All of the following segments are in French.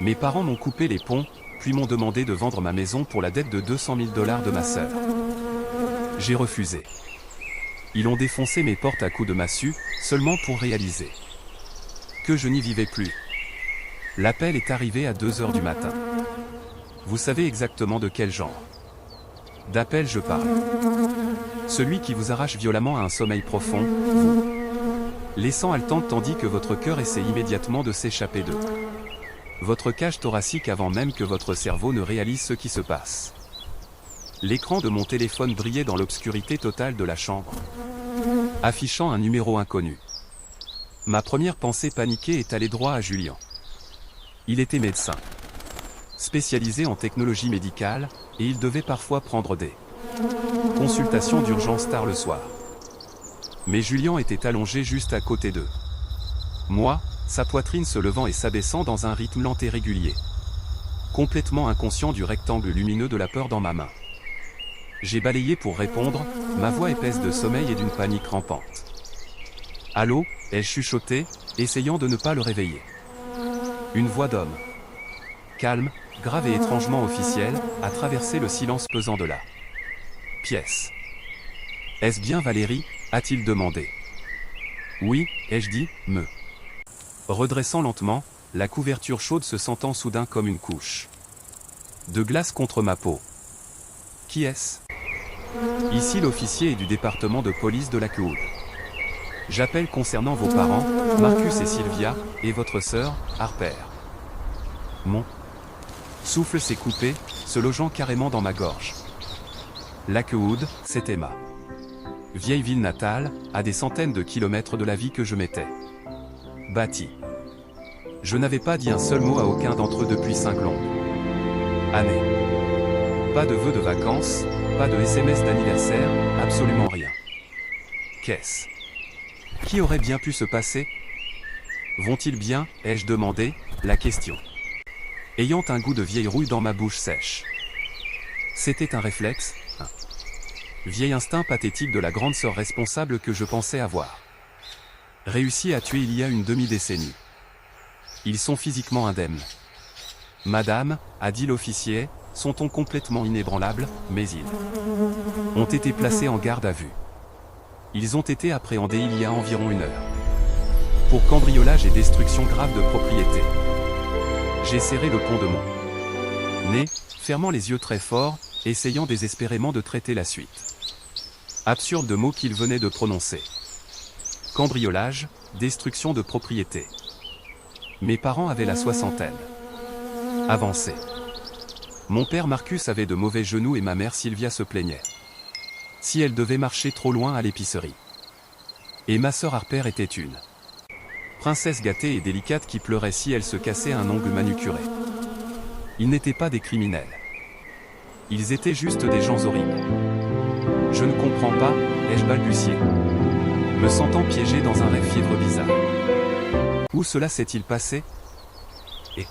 Mes parents m'ont coupé les ponts, puis m'ont demandé de vendre ma maison pour la dette de 200 000 $ de ma sœur. J'ai refusé. Ils ont défoncé mes portes à coups de massue, seulement pour réaliser que je n'y vivais plus. L'appel est arrivé à 2 h du matin. Vous savez exactement de quel genre d'appel je parle. Celui qui vous arrache violemment à un sommeil profond, vous laissant haletante tandis que votre cœur essaie immédiatement de s'échapper de votre cage thoracique avant même que votre cerveau ne réalise ce qui se passe. L'écran de mon téléphone brillait dans l'obscurité totale de la chambre, affichant un numéro inconnu. Ma première pensée paniquée est allée droit à Julien. Il était médecin, spécialisé en technologie médicale, et il devait parfois prendre des consultations d'urgence tard le soir. Mais Julien était allongé juste à côté d'eux. Moi, sa poitrine se levant et s'abaissant dans un rythme lent et régulier. Complètement inconscient du rectangle lumineux de la peur dans ma main. J'ai balayé pour répondre, ma voix épaisse de sommeil et d'une panique rampante. « Allô » ai-je chuchoté, essayant de ne pas le réveiller. Une voix d'homme, calme, grave et étrangement officielle, a traversé le silence pesant de la pièce. « Est-ce bien Valérie » a-t-il demandé. « Oui » ai-je dit, me redressant lentement, la couverture chaude se sentant soudain comme une couche de glace contre ma peau. « Qui est-ce » Ici l'officier est du département de police de Lakewood. J'appelle concernant vos parents, Marcus et Sylvia, et votre sœur, Harper. Mon souffle s'est coupé, se logeant carrément dans ma gorge. Lakewood, c'était ma vieille ville natale, à des centaines de kilomètres de la vie que je m'étais bâtie. Je n'avais pas dit un seul mot à aucun d'entre eux depuis 5 longues années. Pas de vœux de vacances, pas de SMS d'anniversaire, absolument rien. Qu'est-ce qui aurait bien pu se passer? Vont-ils bien, ai-je demandé, la question ayant un goût de vieille rouille dans ma bouche sèche. C'était un réflexe, un vieil instinct pathétique de la grande sœur responsable que je pensais avoir réussi à tuer il y a une demi-décennie. Ils sont physiquement indemnes. Madame, a dit l'officier, sont-on complètement inébranlables, mais ils ont été placés en garde à vue. Ils ont été appréhendés il y a environ 1 heure. Pour cambriolage et destruction grave de propriété. J'ai serré le pont de mon nez, fermant les yeux très fort, essayant désespérément de traiter la suite absurde de mots qu'il venait de prononcer. Cambriolage, destruction de propriété. Mes parents avaient la soixantaine avancée. Mon père Marcus avait de mauvais genoux et ma mère Sylvia se plaignait si elle devait marcher trop loin à l'épicerie. Et ma sœur Harper était une princesse gâtée et délicate qui pleurait si elle se cassait un ongle manucuré. Ils n'étaient pas des criminels. Ils étaient juste des gens horribles. Je ne comprends pas, ai-je balbutié, me sentant piégé dans un rêve fiévreux bizarre. Où cela s'est-il passé? Et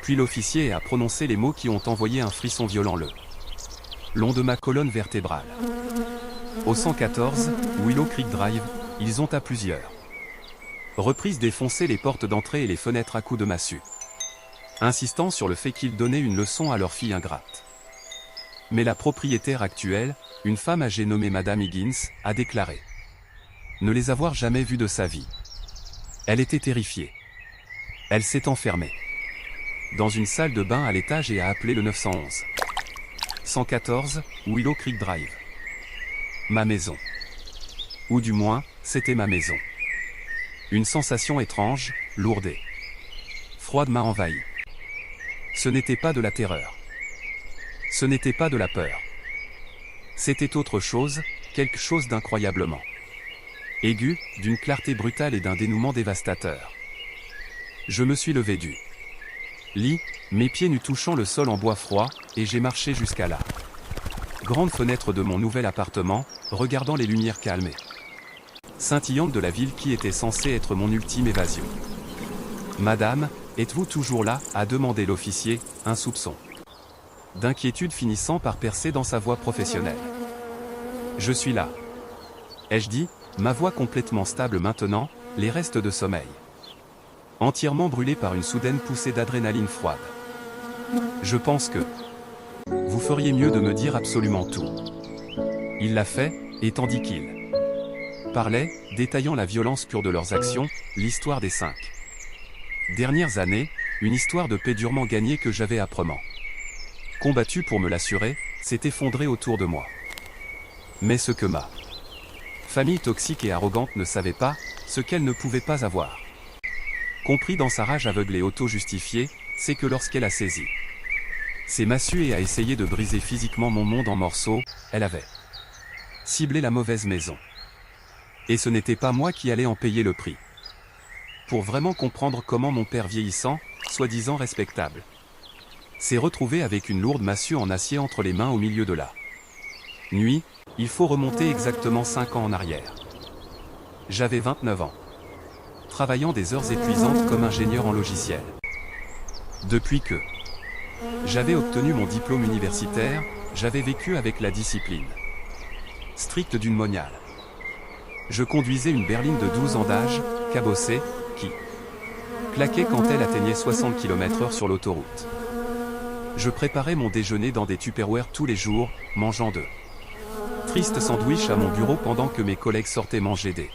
puis l'officier a prononcé les mots qui ont envoyé un frisson violent le long de ma colonne vertébrale. Au 114, Willow Creek Drive, ils ont à plusieurs reprises défoncé les portes d'entrée et les fenêtres à coups de massue, insistant sur le fait qu'ils donnaient une leçon à leur fille ingrate. Mais la propriétaire actuelle, une femme âgée nommée Madame Higgins, a déclaré ne les avoir jamais vus de sa vie. Elle était terrifiée. Elle s'est enfermée dans une salle de bain à l'étage et a appelé le 911. 114, Willow Creek Drive. Ma maison. Ou du moins, c'était ma maison. Une sensation étrange, lourde et froide m'a envahi. Ce n'était pas de la terreur. Ce n'était pas de la peur. C'était autre chose, quelque chose d'incroyablement aigu, d'une clarté brutale et d'un dénouement dévastateur. Je me suis levé du lit, mes pieds nus touchant le sol en bois froid, et j'ai marché jusqu'à la grande fenêtre de mon nouvel appartement, regardant les lumières calmes et scintillantes de la ville qui était censée être mon ultime évasion. « Madame, êtes-vous toujours là ?» a demandé l'officier, un soupçon d'inquiétude finissant par percer dans sa voix professionnelle. « Je suis là. » ai-je dit, ma voix complètement stable maintenant, les restes de sommeil entièrement brûlé par une soudaine poussée d'adrénaline froide. Je pense que vous feriez mieux de me dire absolument tout. Il l'a fait, et tandis qu'il parlait, détaillant la violence pure de leurs actions, l'histoire des 5 dernières années, une histoire de paix durement gagnée que j'avais âprement combattu pour me l'assurer, s'est effondrée autour de moi. Mais ce que ma famille toxique et arrogante ne savait pas, ce qu'elle ne pouvait pas avoir compris dans sa rage aveugle et auto-justifiée, c'est que lorsqu'elle a saisi ses massues et a essayé de briser physiquement mon monde en morceaux, elle avait ciblé la mauvaise maison. Et ce n'était pas moi qui allais en payer le prix. Pour vraiment comprendre comment mon père vieillissant, soi-disant respectable, s'est retrouvé avec une lourde massue en acier entre les mains au milieu de la nuit, il faut remonter exactement 5 ans en arrière. J'avais 29 ans. Travaillant des heures épuisantes comme ingénieur en logiciel. Depuis que j'avais obtenu mon diplôme universitaire, j'avais vécu avec la discipline stricte d'une moniale. Je conduisais une berline de 12 ans d'âge, cabossée, qui claquait quand elle atteignait 60 km/h sur l'autoroute. Je préparais mon déjeuner dans des Tupperware tous les jours, mangeant de tristes sandwichs à mon bureau pendant que mes collègues sortaient manger des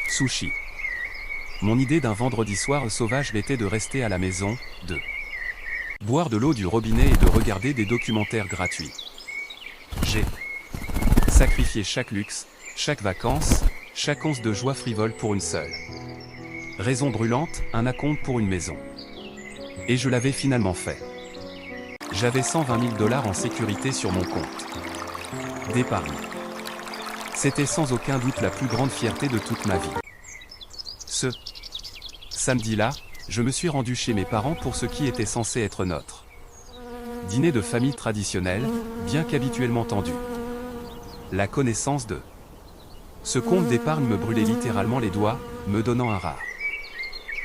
sushis. Mon idée d'un vendredi soir sauvage était de rester à la maison, de boire de l'eau du robinet et de regarder des documentaires gratuits. J'ai sacrifié chaque luxe, chaque vacances, chaque once de joie frivole pour une seule raison brûlante, un acompte pour une maison. Et je l'avais finalement fait. J'avais 120 000 $ en sécurité sur mon compte d'épargne. C'était sans aucun doute la plus grande fierté de toute ma vie. Ce samedi-là, je me suis rendu chez mes parents pour ce qui était censé être notre dîner de famille traditionnel, bien qu'habituellement tendu. La connaissance de ce compte d'épargne me brûlait littéralement les doigts, me donnant un rare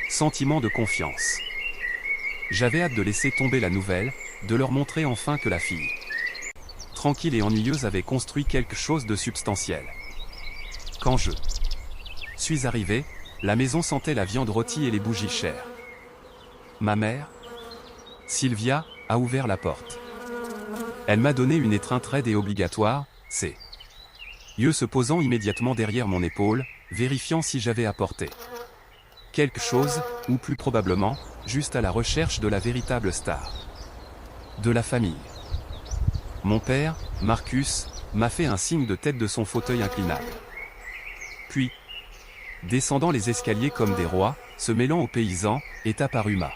sentiment de confiance. J'avais hâte de laisser tomber la nouvelle, de leur montrer enfin que la fille tranquille et ennuyeuse avait construit quelque chose de substantiel. Quand je suis arrivé, la maison sentait la viande rôtie et les bougies chères. Ma mère, Sylvia, a ouvert la porte. Elle m'a donné une étreinte raide et obligatoire, ses yeux se posant immédiatement derrière mon épaule, vérifiant si j'avais apporté quelque chose, ou plus probablement, juste à la recherche de la véritable star de la famille. Mon père, Marcus, m'a fait un signe de tête de son fauteuil inclinable. Puis, descendant les escaliers comme des rois, se mêlant aux paysans, est apparue ma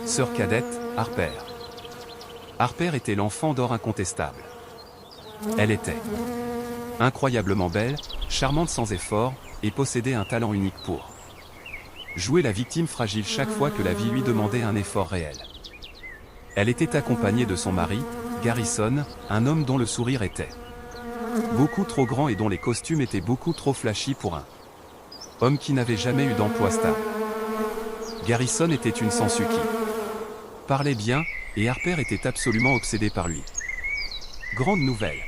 sœur cadette, Harper. Harper était l'enfant d'or incontestable. Elle était incroyablement belle, charmante sans effort, et possédait un talent unique pour jouer la victime fragile chaque fois que la vie lui demandait un effort réel. Elle était accompagnée de son mari, Garrison, un homme dont le sourire était beaucoup trop grand et dont les costumes étaient beaucoup trop flashy pour un homme qui n'avait jamais eu d'emploi stable. Garrison était une sangsue qui parlait bien, et Harper était absolument obsédée par lui. Grande nouvelle.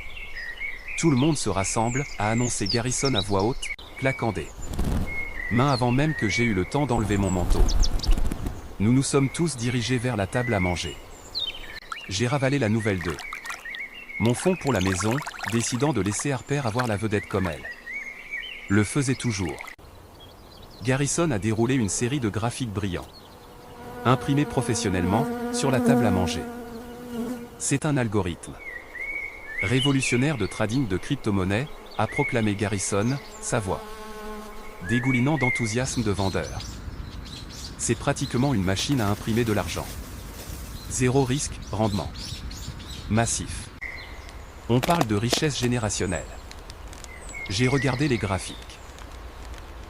Tout le monde se rassemble, a annoncé Garrison à voix haute, claquant des mains avant même que j'aie eu le temps d'enlever mon manteau. Nous nous sommes tous dirigés vers la table à manger. J'ai ravalé la nouvelle de mon fond pour la maison, décidant de laisser Harper avoir la vedette comme elle le faisait toujours. Garrison a déroulé une série de graphiques brillants, imprimés professionnellement, sur la table à manger. C'est un algorithme révolutionnaire de trading de crypto-monnaies, a proclamé Garrison, sa voix dégoulinant d'enthousiasme de vendeur. C'est pratiquement une machine à imprimer de l'argent. Zéro risque, rendement massif. On parle de richesse générationnelle. J'ai regardé les graphiques.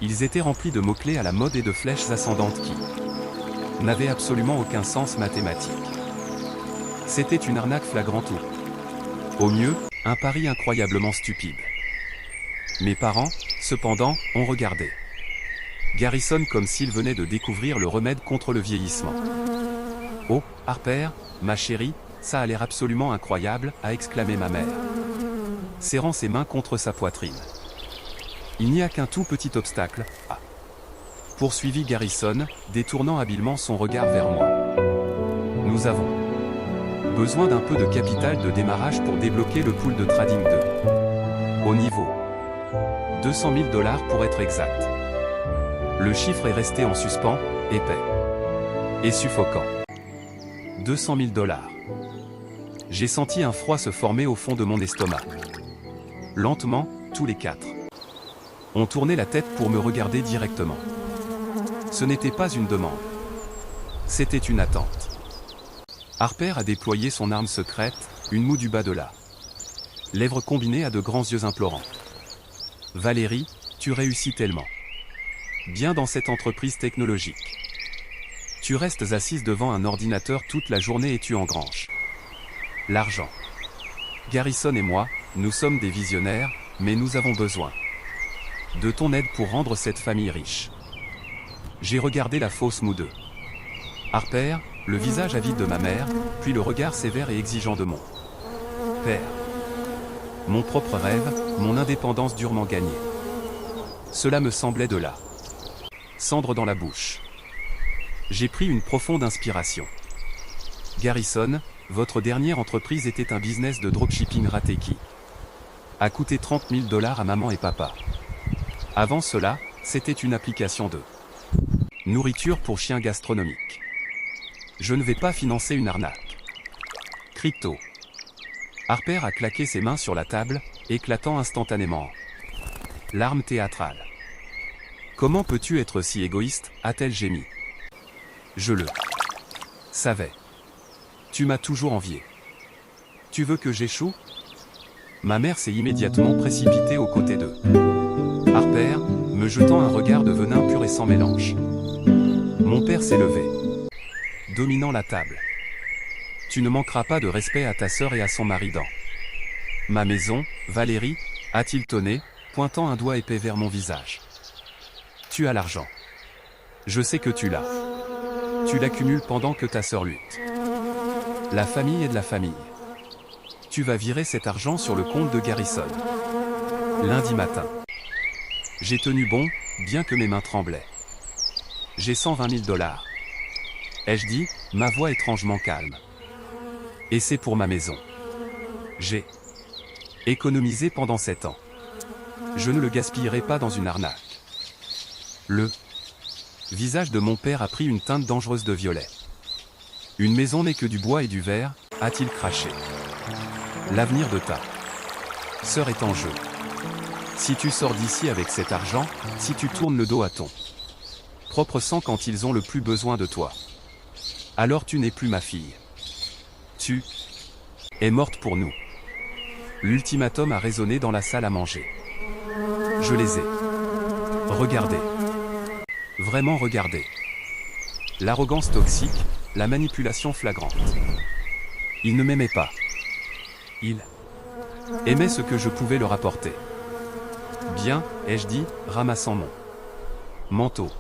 Ils étaient remplis de mots-clés à la mode et de flèches ascendantes qui n'avaient absolument aucun sens mathématique. C'était une arnaque flagrante ou, au mieux, un pari incroyablement stupide. Mes parents, cependant, ont regardé Garrison comme s'il venait de découvrir le remède contre le vieillissement. « Oh, Harper, ma chérie, ça a l'air absolument incroyable », a exclamé ma mère, serrant ses mains contre sa poitrine. Il n'y a qu'un tout petit obstacle, poursuivit Garrison, détournant habilement son regard vers moi. Nous avons besoin d'un peu de capital de démarrage pour débloquer le pool de trading 2. Au niveau 200 000 $ pour être exact. Le chiffre est resté en suspens, épais et suffocant. 200 000 $. J'ai senti un froid se former au fond de mon estomac. Lentement, tous les quatre ont tourné la tête pour me regarder directement. Ce n'était pas une demande. C'était une attente. Harper a déployé son arme secrète, une moue du bas de là. Lèvres combinées à de grands yeux implorants. Valérie, tu réussis tellement bien dans cette entreprise technologique. Tu restes assise devant un ordinateur toute la journée et tu engranges l'argent. Garrison et moi, nous sommes des visionnaires, mais nous avons besoin de ton aide pour rendre cette famille riche. J'ai regardé la fausse moue de Harper, le visage avide de ma mère, puis le regard sévère et exigeant de mon père. Mon propre rêve, mon indépendance durement gagnée. Cela me semblait de là. Cendre dans la bouche. J'ai pris une profonde inspiration. Garrison, votre dernière entreprise était un business de dropshipping raté qui a coûté 30 000 $ à maman et papa. Avant cela, c'était une application de nourriture pour chiens gastronomique. Je ne vais pas financer une arnaque. Crypto. Harper a claqué ses mains sur la table, éclatant instantanément. Larmes théâtrales. Comment peux-tu être si égoïste, a-t-elle gémi. Je le savais. Tu m'as toujours envié. Tu veux que j'échoue? Ma mère s'est immédiatement précipitée aux côtés de Harper, me jetant un regard de venin pur et sans mélange. Mon père s'est levé, dominant la table. Tu ne manqueras pas de respect à ta sœur et à son mari dans ma maison, Valérie, a-t-il tonné, pointant un doigt épais vers mon visage. Tu as l'argent. Je sais que tu l'as. Tu l'accumules pendant que ta sœur lutte. La famille est de la famille. Tu vas virer cet argent sur le compte de Garrison. Lundi matin. J'ai tenu bon, bien que mes mains tremblaient. J'ai 120 000 $. Ai-je dit, ma voix étrangement calme. Et c'est pour ma maison. J'ai économisé pendant 7 ans. Je ne le gaspillerai pas dans une arnaque. Le visage de mon père a pris une teinte dangereuse de violet. Une maison n'est que du bois et du verre, a-t-il craché. L'avenir de ta sœur est en jeu. Si tu sors d'ici avec cet argent, si tu tournes le dos à ton propre sang quand ils ont le plus besoin de toi, alors tu n'es plus ma fille. Tu es morte pour nous. L'ultimatum a résonné dans la salle à manger. Je les ai regardés. Vraiment regardés. L'arrogance toxique, la manipulation flagrante. Ils ne m'aimaient pas. Ils aimaient ce que je pouvais leur apporter. Bien, ai-je dit, ramassant mon manteau.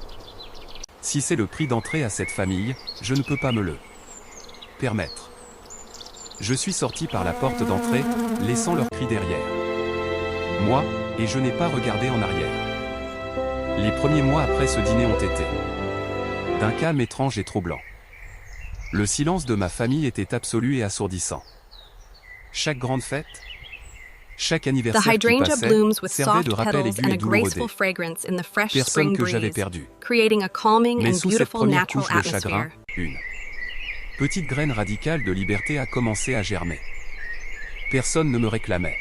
Si c'est le prix d'entrée à cette famille, je ne peux pas me le permettre. Je suis sorti par la porte d'entrée, laissant leurs cris derrière moi, et je n'ai pas regardé en arrière. Les premiers mois après ce dîner ont été d'un calme étrange et troublant. Le silence de ma famille était absolu et assourdissant. Chaque grande fête, chaque anniversaire qui passait, servait de rappel aigu et douloureux des personnes que j'avais perdues. Mais sous cette première couche de chagrin, une petite graine radicale de liberté a commencé à germer. Personne ne me réclamait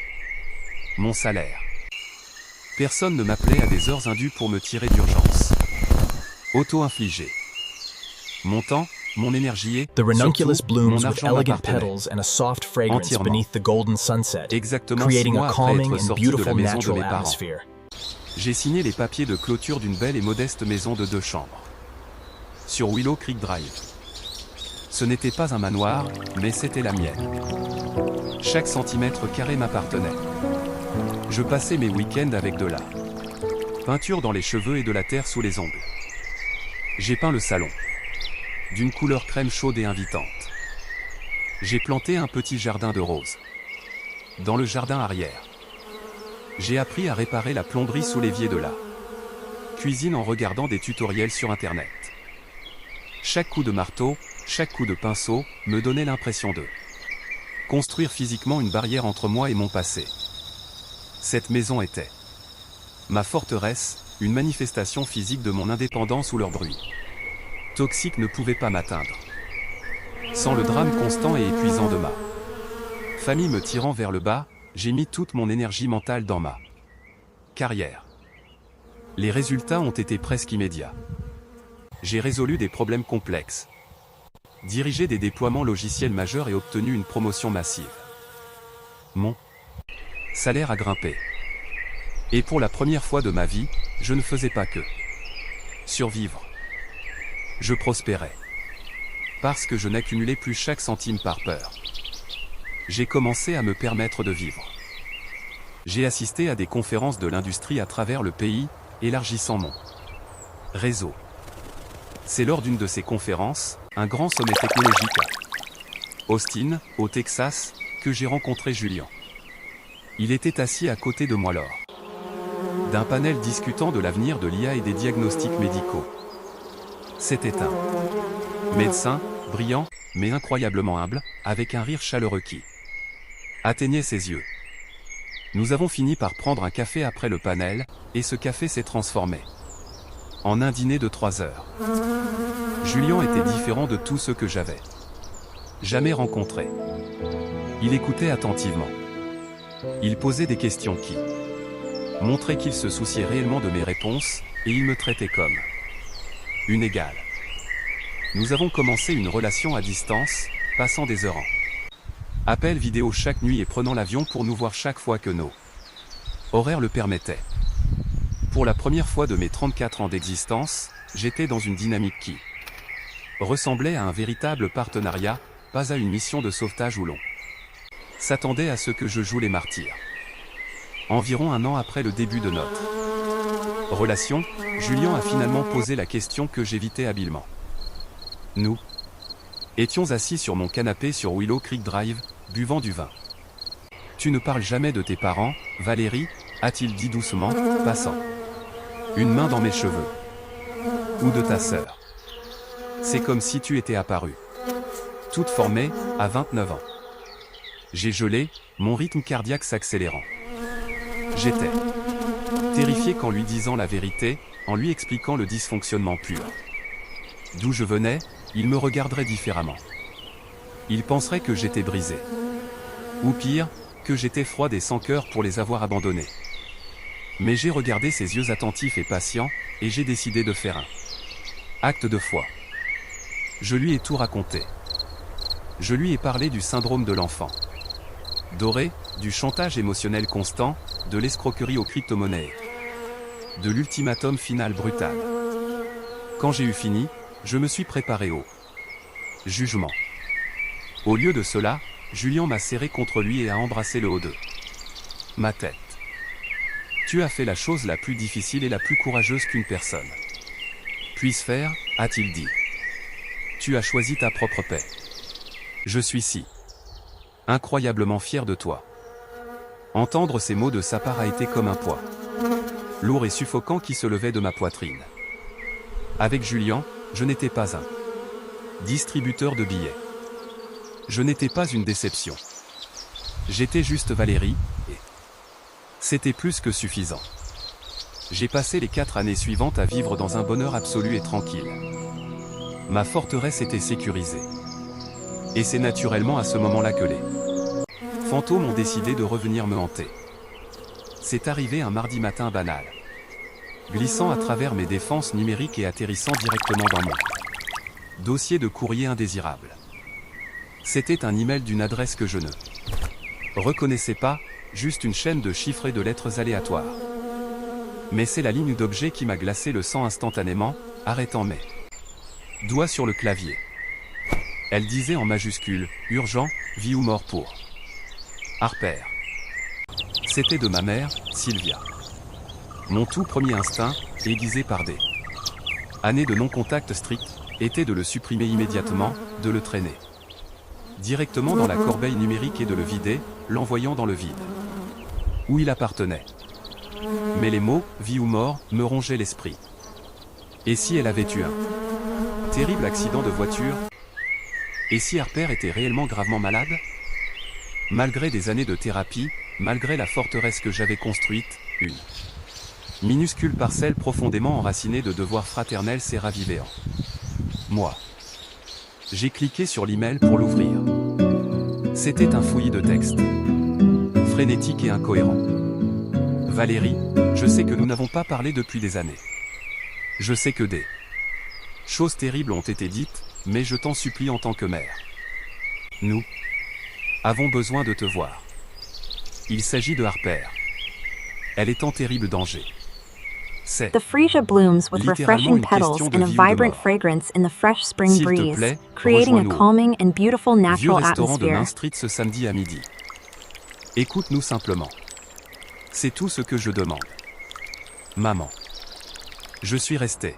mon salaire. Personne ne m'appelait à des heures indues pour me tirer d'urgence. Auto-infligé. Mon temps, mon énergie et, The ranunculus surtout, blooms mon with argent elegant m'appartenait. petals and a soft fragrance Entièrement. beneath the golden sunset, Exactement 6 creating mois a après calming être and sorti de la beautiful maison de natural mes parents. atmosphere. J'ai signé les papiers de clôture d'une belle et modeste maison de 2 chambres. Sur Willow Creek Drive. Ce n'était pas un manoir, mais c'était la mienne. Chaque centimètre carré m'appartenait. Je passais mes week-ends avec de la peinture dans les cheveux et de la terre sous les ongles. J'ai peint le salon d'une couleur crème chaude et invitante. J'ai planté un petit jardin de roses dans le jardin arrière. J'ai appris à réparer la plomberie sous l'évier de la cuisine en regardant des tutoriels sur internet. Chaque coup de marteau, chaque coup de pinceau, me donnait l'impression de construire physiquement une barrière entre moi et mon passé. Cette maison était ma forteresse, une manifestation physique de mon indépendance où leur bruit toxique ne pouvait pas m'atteindre. Sans le drame constant et épuisant de ma famille me tirant vers le bas, j'ai mis toute mon énergie mentale dans ma carrière. Les résultats ont été presque immédiats. J'ai résolu des problèmes complexes, dirigé des déploiements logiciels majeurs et obtenu une promotion massive. Mon salaire a grimpé. Et pour la première fois de ma vie, je ne faisais pas que survivre. Je prospérais. Parce que je n'accumulais plus chaque centime par peur. J'ai commencé à me permettre de vivre. J'ai assisté à des conférences de l'industrie à travers le pays, élargissant mon réseau. C'est lors d'une de ces conférences, un grand sommet technologique à Austin, au Texas, que j'ai rencontré Julien. Il était assis à côté de moi lors d'un panel discutant de l'avenir de l'IA et des diagnostics médicaux. C'était un médecin, brillant, mais incroyablement humble, avec un rire chaleureux qui atteignait ses yeux. Nous avons fini par prendre un café après le panel, et ce café s'est transformé en un dîner de 3 heures. Julien était différent de tout ce que j'avais jamais rencontré. Il écoutait attentivement. Il posait des questions qui montraient qu'il se souciait réellement de mes réponses, et il me traitait comme une égale. Nous avons commencé une relation à distance, passant des heures en appels vidéo chaque nuit et prenant l'avion pour nous voir chaque fois que nos horaires le permettaient. Pour la première fois de mes 34 ans d'existence, j'étais dans une dynamique qui ressemblait à un véritable partenariat, pas à une mission de sauvetage où l'on s'attendait à ce que je joue les martyrs. Environ un an après le début de notre relation, Julien a finalement posé la question que j'évitais habilement. Nous étions assis sur mon canapé sur Willow Creek Drive, buvant du vin. « Tu ne parles jamais de tes parents, Valérie ?» a-t-il dit doucement, passant une main dans mes cheveux. « Ou de ta sœur. C'est comme si tu étais apparue toute formée, à 29 ans. » J'ai gelé, mon rythme cardiaque s'accélérant. J'étais terrifié qu'en lui disant la vérité, en lui expliquant le dysfonctionnement pur d'où je venais, il me regarderait différemment. Il penserait que j'étais brisé. Ou pire, que j'étais froide et sans cœur pour les avoir abandonnés. Mais j'ai regardé ses yeux attentifs et patients, et j'ai décidé de faire un acte de foi. Je lui ai tout raconté. Je lui ai parlé du syndrome de l'enfant doré, du chantage émotionnel constant, de l'escroquerie aux crypto-monnaies, de l'ultimatum final brutal. Quand j'ai eu fini, je me suis préparé au jugement. Au lieu de cela, Julien m'a serré contre lui et a embrassé le haut de ma tête. Tu as fait la chose la plus difficile et la plus courageuse qu'une personne puisse faire, a-t-il dit. Tu as choisi ta propre paix. Je suis si incroyablement fier de toi. Entendre ces mots de sa part a été comme un poids lourd et suffocant qui se levait de ma poitrine. Avec Julien, je n'étais pas un distributeur de billets. Je n'étais pas une déception. J'étais juste Valérie, et c'était plus que suffisant. J'ai passé les 4 années suivantes à vivre dans un bonheur absolu et tranquille. Ma forteresse était sécurisée. Et c'est naturellement à ce moment-là que les fantômes ont décidé de revenir me hanter. C'est arrivé un mardi matin banal, glissant à travers mes défenses numériques et atterrissant directement dans mon dossier de courrier indésirable. C'était un email d'une adresse que je ne reconnaissais pas, juste une chaîne de chiffres et de lettres aléatoires. Mais c'est la ligne d'objet qui m'a glacé le sang instantanément, arrêtant mes doigts sur le clavier. Elle disait en majuscule, « Urgent, vie ou mort pour Harper. » C'était de ma mère, Sylvia. Mon tout premier instinct, aiguisé par des années de non-contact strict, était de le supprimer immédiatement, de le traîner directement dans la corbeille numérique et de le vider, l'envoyant dans le vide où il appartenait. Mais les mots, vie ou mort, me rongeaient l'esprit. Et si elle avait eu un terrible accident de voiture? Et si Harper était réellement gravement malade? Malgré des années de thérapie, malgré la forteresse que j'avais construite, une minuscule parcelle profondément enracinée de devoirs fraternels s'est ravivée en moi. J'ai cliqué sur l'email pour l'ouvrir. C'était un fouillis de textes, frénétique et incohérent. Valérie, je sais que nous n'avons pas parlé depuis des années. Je sais que des choses terribles ont été dites, mais je t'en supplie en tant que mère. Nous avons besoin de te voir. Il s'agit de Harper. Elle est en terrible danger. C'est The freesia blooms with littéralement refreshing une petals question de and a vie ou de vibrant mort. fragrance in the fresh spring S'il te breeze, plaît, creating a rejoins-nous au calming and beautiful vieux natural restaurant de atmosphere. Main Street ce samedi à midi. Écoute-nous simplement. C'est tout ce que je demande. Maman. Je suis resté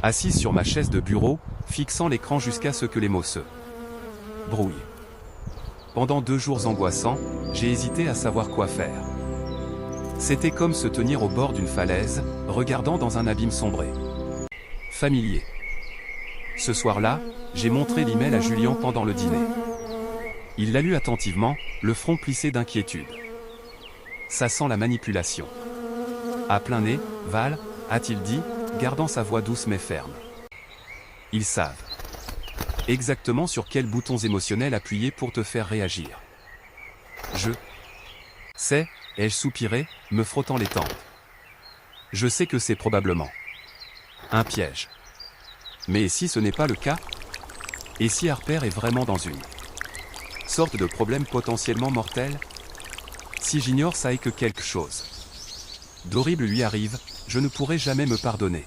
assise sur ma chaise de bureau, fixant l'écran jusqu'à ce que les mots se brouillent. Pendant 2 jours angoissants, j'ai hésité à savoir quoi faire. C'était comme se tenir au bord d'une falaise, regardant dans un abîme sombré. Familier. Ce soir-là, j'ai montré l'email à Julien pendant le dîner. Il l'a lu attentivement, le front plissé d'inquiétude. Ça sent la manipulation. À plein nez, Val, a-t-il dit, gardant sa voix douce mais ferme. Ils savent exactement sur quels boutons émotionnels appuyer pour te faire réagir. Je sais, ai-je soupiré, me frottant les tempes. Je sais que c'est probablement un piège. Mais si ce n'est pas le cas? Et si Harper est vraiment dans une sorte de problème potentiellement mortel? Si j'ignore ça et que quelque chose d'horrible lui arrive, je ne pourrai jamais me pardonner.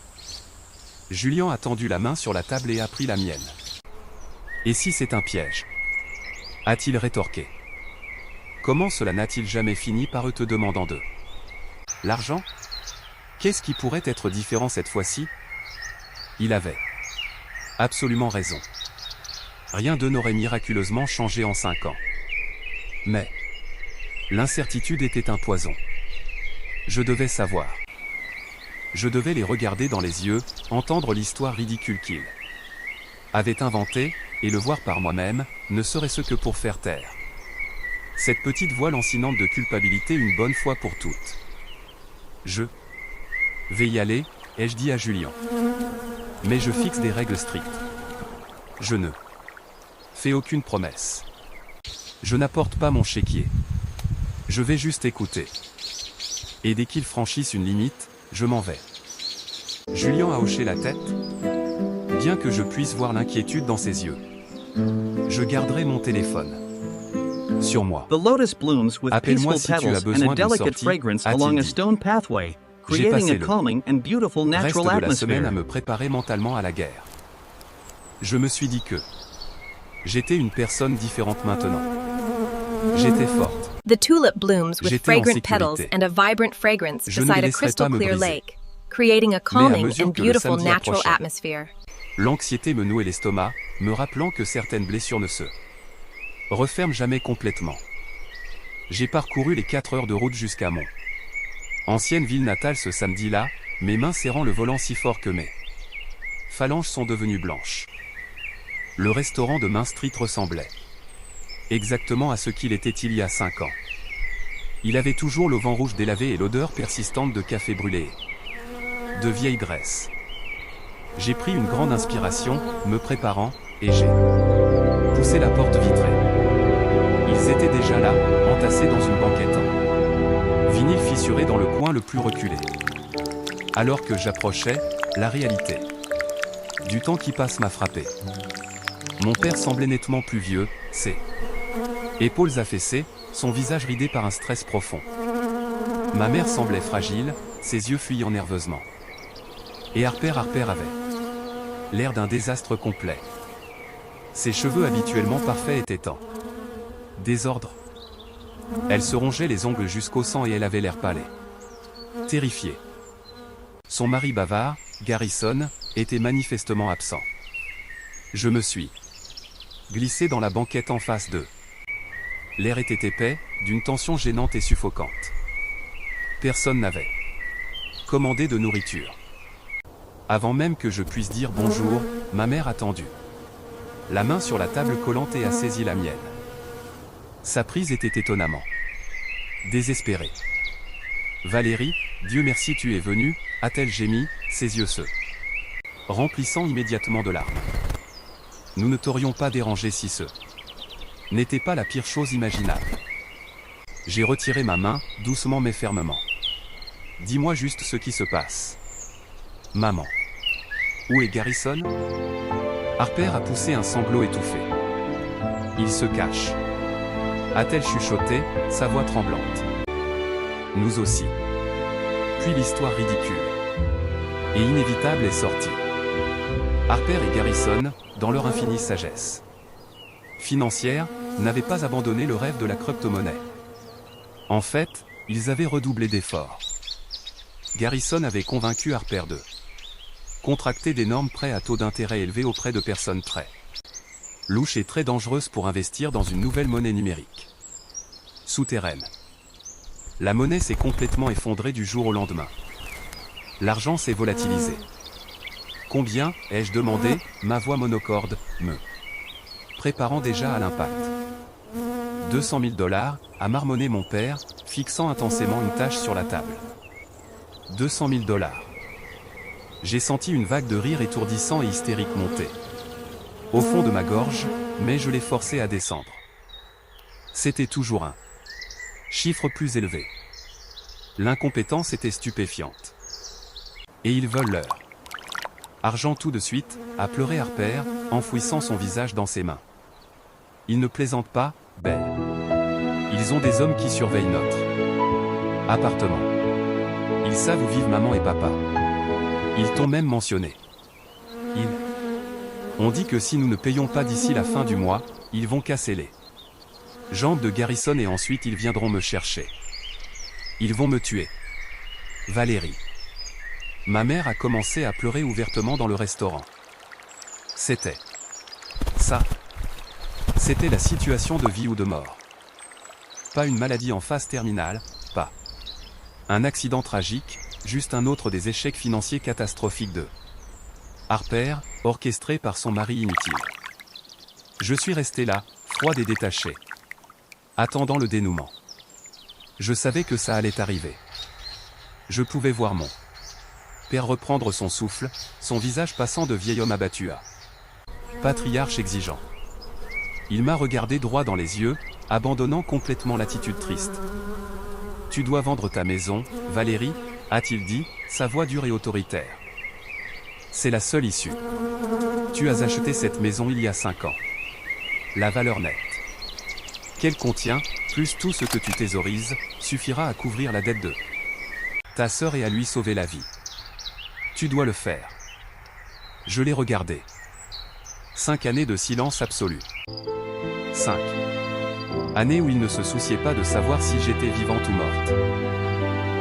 Julien a tendu la main sur la table et a pris la mienne. Et si c'est un piège? A-t-il rétorqué. Comment cela n'a-t-il jamais fini par eux te demandant de l'argent? Qu'est-ce qui pourrait être différent cette fois-ci? Il avait absolument raison. Rien d'eux n'aurait miraculeusement changé en 5 ans. Mais l'incertitude était un poison. Je devais savoir. Je devais les regarder dans les yeux, entendre l'histoire ridicule qu'ils avaient inventée, et le voir par moi-même, ne serait-ce que pour faire taire cette petite voix lancinante de culpabilité une bonne fois pour toutes. Je vais y aller, ai-je dit à Julien. Mais je fixe des règles strictes. Je ne fais aucune promesse. Je n'apporte pas mon chéquier. Je vais juste écouter. Et dès qu'ils franchissent une limite, je m'en vais. Julien a hoché la tête, bien que je puisse voir l'inquiétude dans ses yeux. Je garderai mon téléphone sur moi. The lotus blooms with Appelle-moi peaceful si tu as petals and besoin a d'une delicate sortie, fragrance a-t-il along a dit. stone pathway, J'ai creating passé a le calming and beautiful reste natural de la semaine à atmosphere. me préparer mentalement à la guerre. Je me suis dit que j'étais une personne différente maintenant. J'étais forte. The tulip blooms with J'étais en fragrant petals sécurité. and a vibrant fragrance Je ne beside les a laisserai crystal pas me clear briser. lake, creating a calming mesure and que le beautiful samedi natural approchait, atmosphere. L'anxiété me nouait l'estomac, me rappelant que certaines blessures ne se referment jamais complètement. J'ai parcouru les 4 heures de route jusqu'à mon ancienne ville natale ce samedi-là, mes mains serrant le volant si fort que mes phalanges sont devenues blanches. Le restaurant de Main Street ressemblait exactement à ce qu'il était il y a 5 ans. Il avait toujours le vent rouge délavé et l'odeur persistante de café brûlé et de vieille graisse. J'ai pris une grande inspiration, me préparant, et j'ai poussé la porte vitrée. Ils étaient déjà là, entassés dans une banquette en vinyle fissuré dans le coin le plus reculé. Alors que j'approchais, la réalité du temps qui passe m'a frappé. Mon père semblait nettement plus vieux, ses épaules affaissées, son visage ridé par un stress profond. Ma mère semblait fragile, ses yeux fuyant nerveusement. Et Harper avait l'air d'un désastre complet. Ses cheveux habituellement parfaits étaient en désordre. Elle se rongeait les ongles jusqu'au sang et elle avait l'air pâle et terrifiée. Son mari bavard, Garrison, était manifestement absent. Je me suis glissé dans la banquette en face d'eux. L'air était épais, d'une tension gênante et suffocante. Personne n'avait commandé de nourriture. Avant même que je puisse dire bonjour, ma mère a tendu la main sur la table collante et a saisi la mienne. Sa prise était étonnamment désespérée. Valérie, Dieu merci tu es venue, a-t-elle gémi, ses yeux se remplissant immédiatement de larmes. Nous ne t'aurions pas dérangé si ce n'était pas la pire chose imaginable. J'ai retiré ma main, doucement mais fermement. Dis-moi juste ce qui se passe. Maman. Où est Garrison? Harper a poussé un sanglot étouffé. Il se cache. A-t-elle chuchoté, sa voix tremblante. Nous aussi. Puis l'histoire ridicule et inévitable est sortie. Harper et Garrison, dans leur infinie sagesse financière, n'avaient pas abandonné le rêve de la crypto-monnaie. En fait, ils avaient redoublé d'efforts. Garrison avait convaincu Harper de contracter d'énormes prêts à taux d'intérêt élevés auprès de personnes très louches et très dangereuses pour investir dans une nouvelle monnaie numérique souterraine. La monnaie s'est complètement effondrée du jour au lendemain. L'argent s'est volatilisé. Combien, ai-je demandé, ma voix monocorde, me préparant déjà à l'impact. 200 000 $, a marmonné mon père, fixant intensément une tache sur la table. 200 000 $. J'ai senti une vague de rire étourdissant et hystérique monter au fond de ma gorge, mais je l'ai forcé à descendre. C'était toujours un chiffre plus élevé. L'incompétence était stupéfiante. Et ils veulent leur argent tout de suite, a pleuré Harper, enfouissant son visage dans ses mains. Ils ne plaisantent pas, belle. Ils ont des hommes qui surveillent notre appartement. Ils savent où vivent maman et papa. Ils t'ont même mentionné. On dit que si nous ne payons pas d'ici la fin du mois, ils vont casser les jambes de Garrison et ensuite ils viendront me chercher. Ils vont me tuer. Valérie. Ma mère a commencé à pleurer ouvertement dans le restaurant. C'était ça. C'était la situation de vie ou de mort. Pas une maladie en phase terminale, pas un accident tragique, juste un autre des échecs financiers catastrophiques de Harper, orchestré par son mari inutile. Je suis resté là, froide et détachée, attendant le dénouement. Je savais que ça allait arriver. Je pouvais voir mon père reprendre son souffle, son visage passant de vieil homme abattu à patriarche exigeant. Il m'a regardé droit dans les yeux, abandonnant complètement l'attitude triste. Tu dois vendre ta maison, Valérie, a-t-il dit, sa voix dure et autoritaire. C'est la seule issue. Tu as acheté cette maison il y a 5 ans. La valeur nette qu'elle contient, plus tout ce que tu thésaurises, suffira à couvrir la dette de ta sœur et à lui sauver la vie. Tu dois le faire. Je l'ai regardé. 5 années de silence absolu. 5 années où il ne se souciait pas de savoir si j'étais vivante ou morte.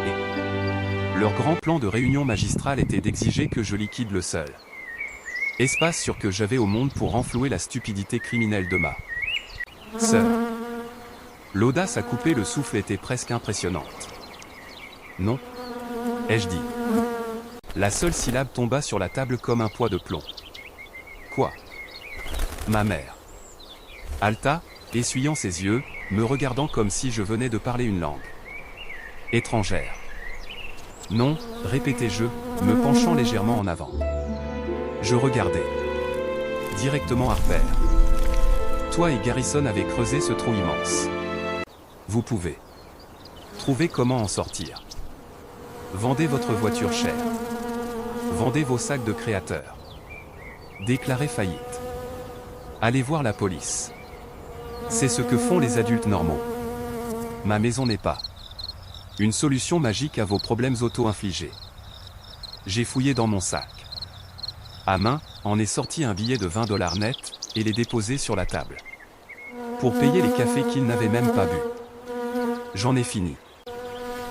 Et leur grand plan de réunion magistrale était d'exiger que je liquide le seul espace sûr que j'avais au monde pour renflouer la stupidité criminelle de ma sœur. L'audace à couper le souffle était presque impressionnante. Non, ai-je dit. La seule syllabe tomba sur la table comme un poids de plomb. Quoi? Ma mère. Alta, essuyant ses yeux, me regardant comme si je venais de parler une langue étrangère. Non, répétai-je, me penchant légèrement en avant. Je regardais directement Harper. Toi et Garrison avez creusé ce trou immense. Vous pouvez trouver comment en sortir. Vendez votre voiture chère. Vendez vos sacs de créateurs. Déclarez faillite. Allez voir la police. C'est ce que font les adultes normaux. Ma maison n'est pas une solution magique à vos problèmes auto-infligés. J'ai fouillé dans mon sac. À main, en est sorti un billet de 20 $ net, et l'ai déposé sur la table. Pour payer les cafés qu'ils n'avaient même pas bu. J'en ai fini.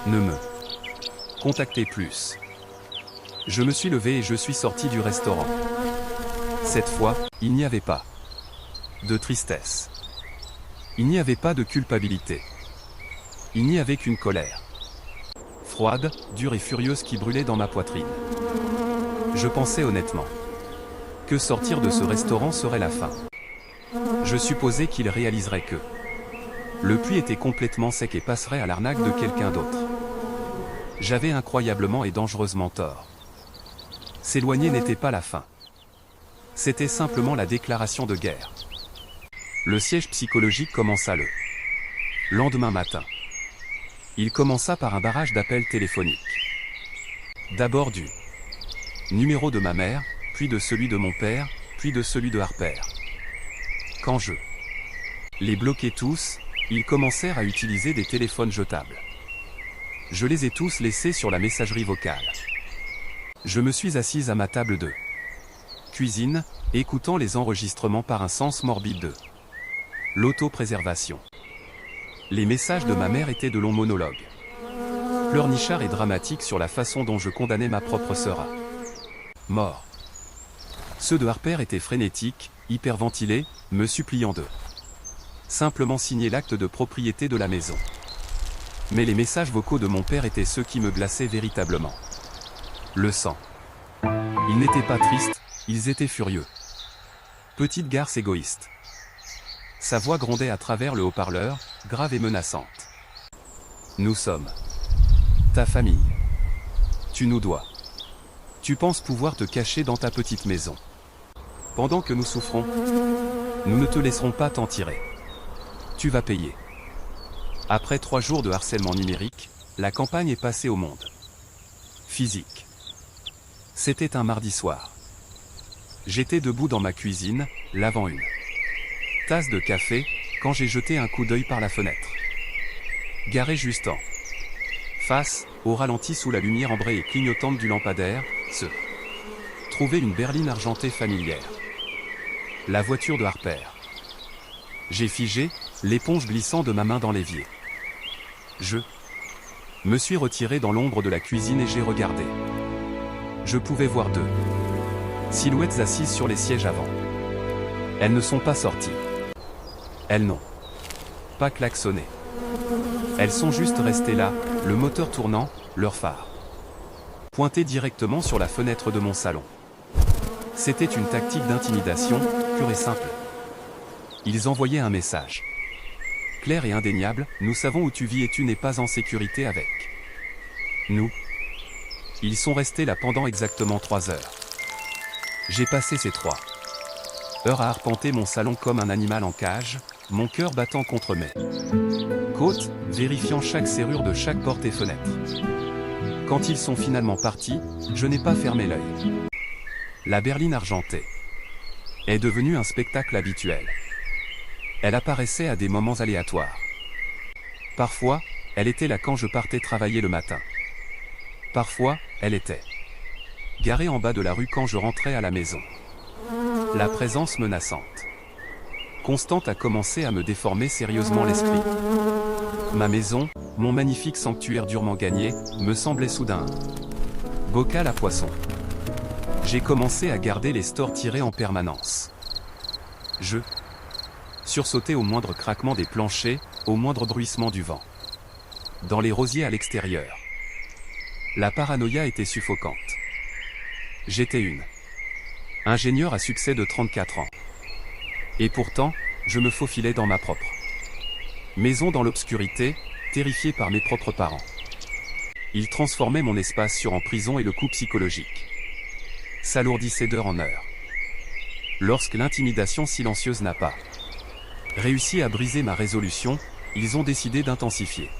Ne me contactez plus. Je me suis levé et je suis sorti du restaurant. Cette fois, il n'y avait pas de tristesse. Il n'y avait pas de culpabilité. Il n'y avait qu'une colère. Froide, dure et furieuse qui brûlait dans ma poitrine. Je pensais honnêtement que sortir de ce restaurant serait la fin. Je supposais qu'il réaliserait que le puits était complètement sec et passerait à l'arnaque de quelqu'un d'autre. J'avais incroyablement et dangereusement tort. S'éloigner n'était pas la fin. C'était simplement la déclaration de guerre. Le siège psychologique commença le lendemain matin. Il commença par un barrage d'appels téléphoniques. D'abord du numéro de ma mère, puis de celui de mon père, puis de celui de Harper. Quand je les bloquai tous, ils commencèrent à utiliser des téléphones jetables. Je les ai tous laissés sur la messagerie vocale. Je me suis assise à ma table de cuisine, écoutant les enregistrements par un sens morbide de l'autopréservation. Les messages de ma mère étaient de longs monologues, pleurnichards et dramatiques sur la façon dont je condamnais ma propre sœur à mort. Ceux de Harper étaient frénétiques, hyperventilés, me suppliant de simplement signer l'acte de propriété de la maison. Mais les messages vocaux de mon père étaient ceux qui me glaçaient véritablement le sang. Ils n'étaient pas tristes, ils étaient furieux. Petite garce égoïste. Sa voix grondait à travers le haut-parleur, grave et menaçante. Nous sommes ta famille. Tu nous dois. Tu penses pouvoir te cacher dans ta petite maison. Pendant que nous souffrons, nous ne te laisserons pas t'en tirer. Tu vas payer. Après 3 jours de harcèlement numérique, la campagne est passée au monde physique. C'était un mardi soir. J'étais debout dans ma cuisine, lavant une tasse de café, quand j'ai jeté un coup d'œil par la fenêtre. Garé juste en face, au ralenti sous la lumière ambrée et clignotante du lampadaire, se trouvait une berline argentée familière. La voiture de Harper. J'ai figé, l'éponge glissant de ma main dans l'évier. Je me suis retiré dans l'ombre de la cuisine et j'ai regardé. Je pouvais voir 2 silhouettes assises sur les sièges avant. Elles ne sont pas sorties. Elles n'ont pas klaxonné. Elles sont juste restées là, le moteur tournant, leur phare pointé directement sur la fenêtre de mon salon. C'était une tactique d'intimidation, pure et simple. Ils envoyaient un message clair et indéniable, nous savons où tu vis et tu n'es pas en sécurité avec nous. Ils sont restés là pendant exactement 3 heures. J'ai passé ces 3 heures à arpenter mon salon comme un animal en cage, mon cœur battant contre mes côtes, vérifiant chaque serrure de chaque porte et fenêtre. Quand ils sont finalement partis, je n'ai pas fermé l'œil. La berline argentée est devenue un spectacle habituel. Elle apparaissait à des moments aléatoires. Parfois, elle était là quand je partais travailler le matin. Parfois, elle était garée en bas de la rue quand je rentrais à la maison. La présence menaçante constante a commencé à me déformer sérieusement l'esprit. Ma maison, mon magnifique sanctuaire durement gagné, me semblait soudain un bocal à poisson. J'ai commencé à garder les stores tirés en permanence. Je sursautais au moindre craquement des planchers, au moindre bruissement du vent. Dans les rosiers à l'extérieur. La paranoïa était suffocante. J'étais une ingénieure à succès de 34 ans. Et pourtant, je me faufilais dans ma propre maison dans l'obscurité, terrifié par mes propres parents. Ils transformaient mon espace en prison et le coup psychologique s'alourdissait d'heure en heure. Lorsque l'intimidation silencieuse n'a pas réussi à briser ma résolution, ils ont décidé d'intensifier.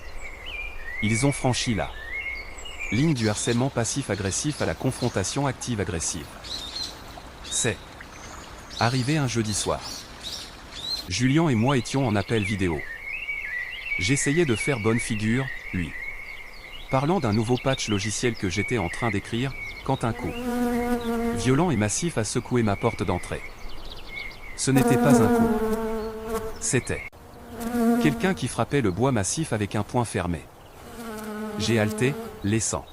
Ils ont franchi la ligne du harcèlement passif-agressif à la confrontation active-agressive. C'est arrivé un jeudi soir. Julien et moi étions en appel vidéo. J'essayais de faire bonne figure, lui parlant d'un nouveau patch logiciel que j'étais en train d'écrire, quand un coup violent et massif a secoué ma porte d'entrée. Ce n'était pas un coup. C'était quelqu'un qui frappait le bois massif avec un poing fermé. J'ai halté, laissant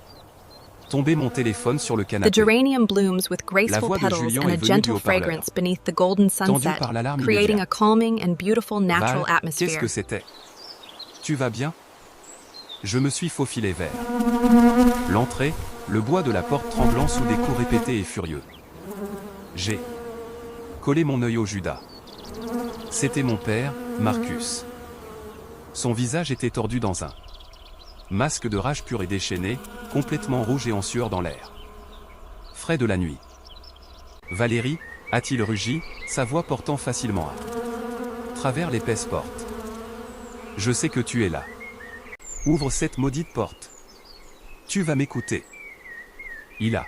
tomber mon téléphone sur le The canapé. geranium blooms with La graceful voix de petals Julien and est a venue gentle du haut-parleur. fragrance beneath the golden Tendu sunset, par l'alarme creating immédiate. a calming and beautiful natural Val, qu'est-ce atmosphere. que c'était? Tu vas bien? Je me suis faufilé vers l'entrée, le bois de la porte tremblant sous des coups répétés et furieux. J'ai collé mon œil au Judas. C'était mon père, Marcus. Son visage était tordu dans un masque de rage pure et déchaîné, complètement rouge et en sueur dans l'air frais de la nuit. Valérie, a-t-il rugi, sa voix portant facilement à travers l'épaisse porte. Je sais que tu es là. Ouvre cette maudite porte. Tu vas m'écouter. Il a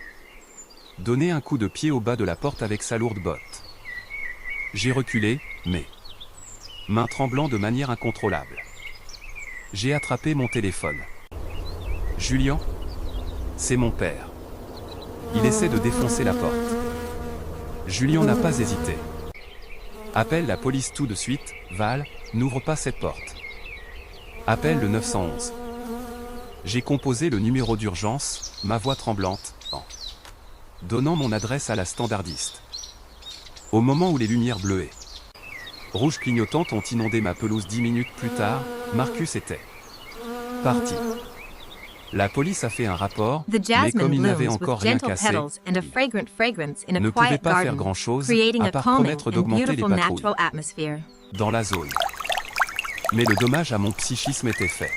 donné un coup de pied au bas de la porte avec sa lourde botte. J'ai reculé, mes mains tremblant de manière incontrôlable. J'ai attrapé mon téléphone. Julien? C'est mon père. Il essaie de défoncer la porte. Julien n'a pas hésité. Appelle la police tout de suite, Val, n'ouvre pas cette porte. Appelle le 911. J'ai composé le numéro d'urgence, ma voix tremblante, en donnant mon adresse à la standardiste. Au moment où les lumières bleues et rouges clignotantes ont inondé ma pelouse 10 minutes plus tard, Marcus était parti. La police a fait un rapport, The mais jasmine comme il n'avait blooms with encore rien gentle cassé, petals and a fragrant fragrance in a ne pouvait quiet pas faire garden, grand-chose, creating à a part calming promettre and d'augmenter les beautiful patrouilles natural atmosphere. dans la zone. Mais le dommage à mon psychisme était fait.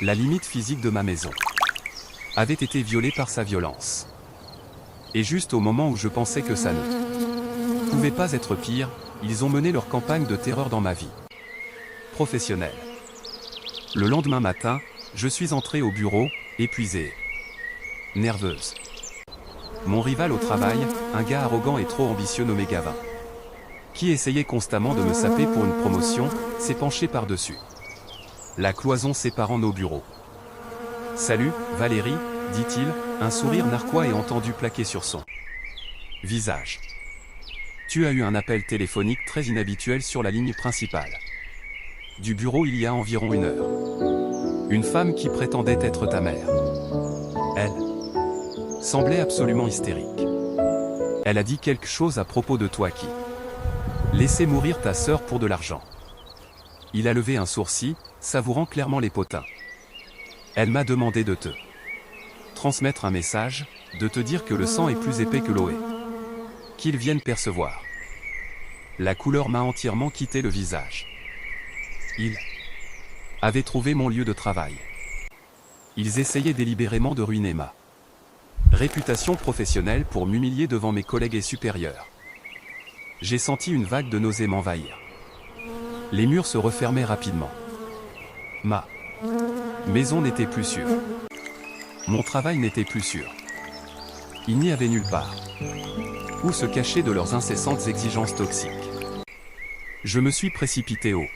La limite physique de ma maison avait été violée par sa violence. Et juste au moment où je pensais que ça ne pouvait pas être pire, ils ont mené leur campagne de terreur dans ma vie professionnelle. Le lendemain matin, je suis entré au bureau, épuisé, nerveuse. Mon rival au travail, un gars arrogant et trop ambitieux nommé Gavin, qui essayait constamment de me saper pour une promotion, s'est penché par-dessus la cloison séparant nos bureaux. « Salut, Valérie », dit-il, un sourire narquois et entendu plaqué sur son visage. « Tu as eu un appel téléphonique très inhabituel sur la ligne principale du bureau il y a environ 1 heure. Une femme qui prétendait être ta mère. Elle semblait absolument hystérique. Elle a dit quelque chose à propos de toi qui laissait mourir ta sœur pour de l'argent. » Il a levé un sourcil, savourant clairement les potins. Elle m'a demandé de te transmettre un message, de te dire que le sang est plus épais que l'eau et qu'ils viennent percevoir. La couleur m'a entièrement quitté le visage. Ils avaient trouvé mon lieu de travail. Ils essayaient délibérément de ruiner ma réputation professionnelle pour m'humilier devant mes collègues et supérieurs. J'ai senti une vague de nausée m'envahir. Les murs se refermaient rapidement. Ma maison n'était plus sûre. Mon travail n'était plus sûr. Il n'y avait nulle part où se cacher de leurs incessantes exigences toxiques. Je me suis précipité aux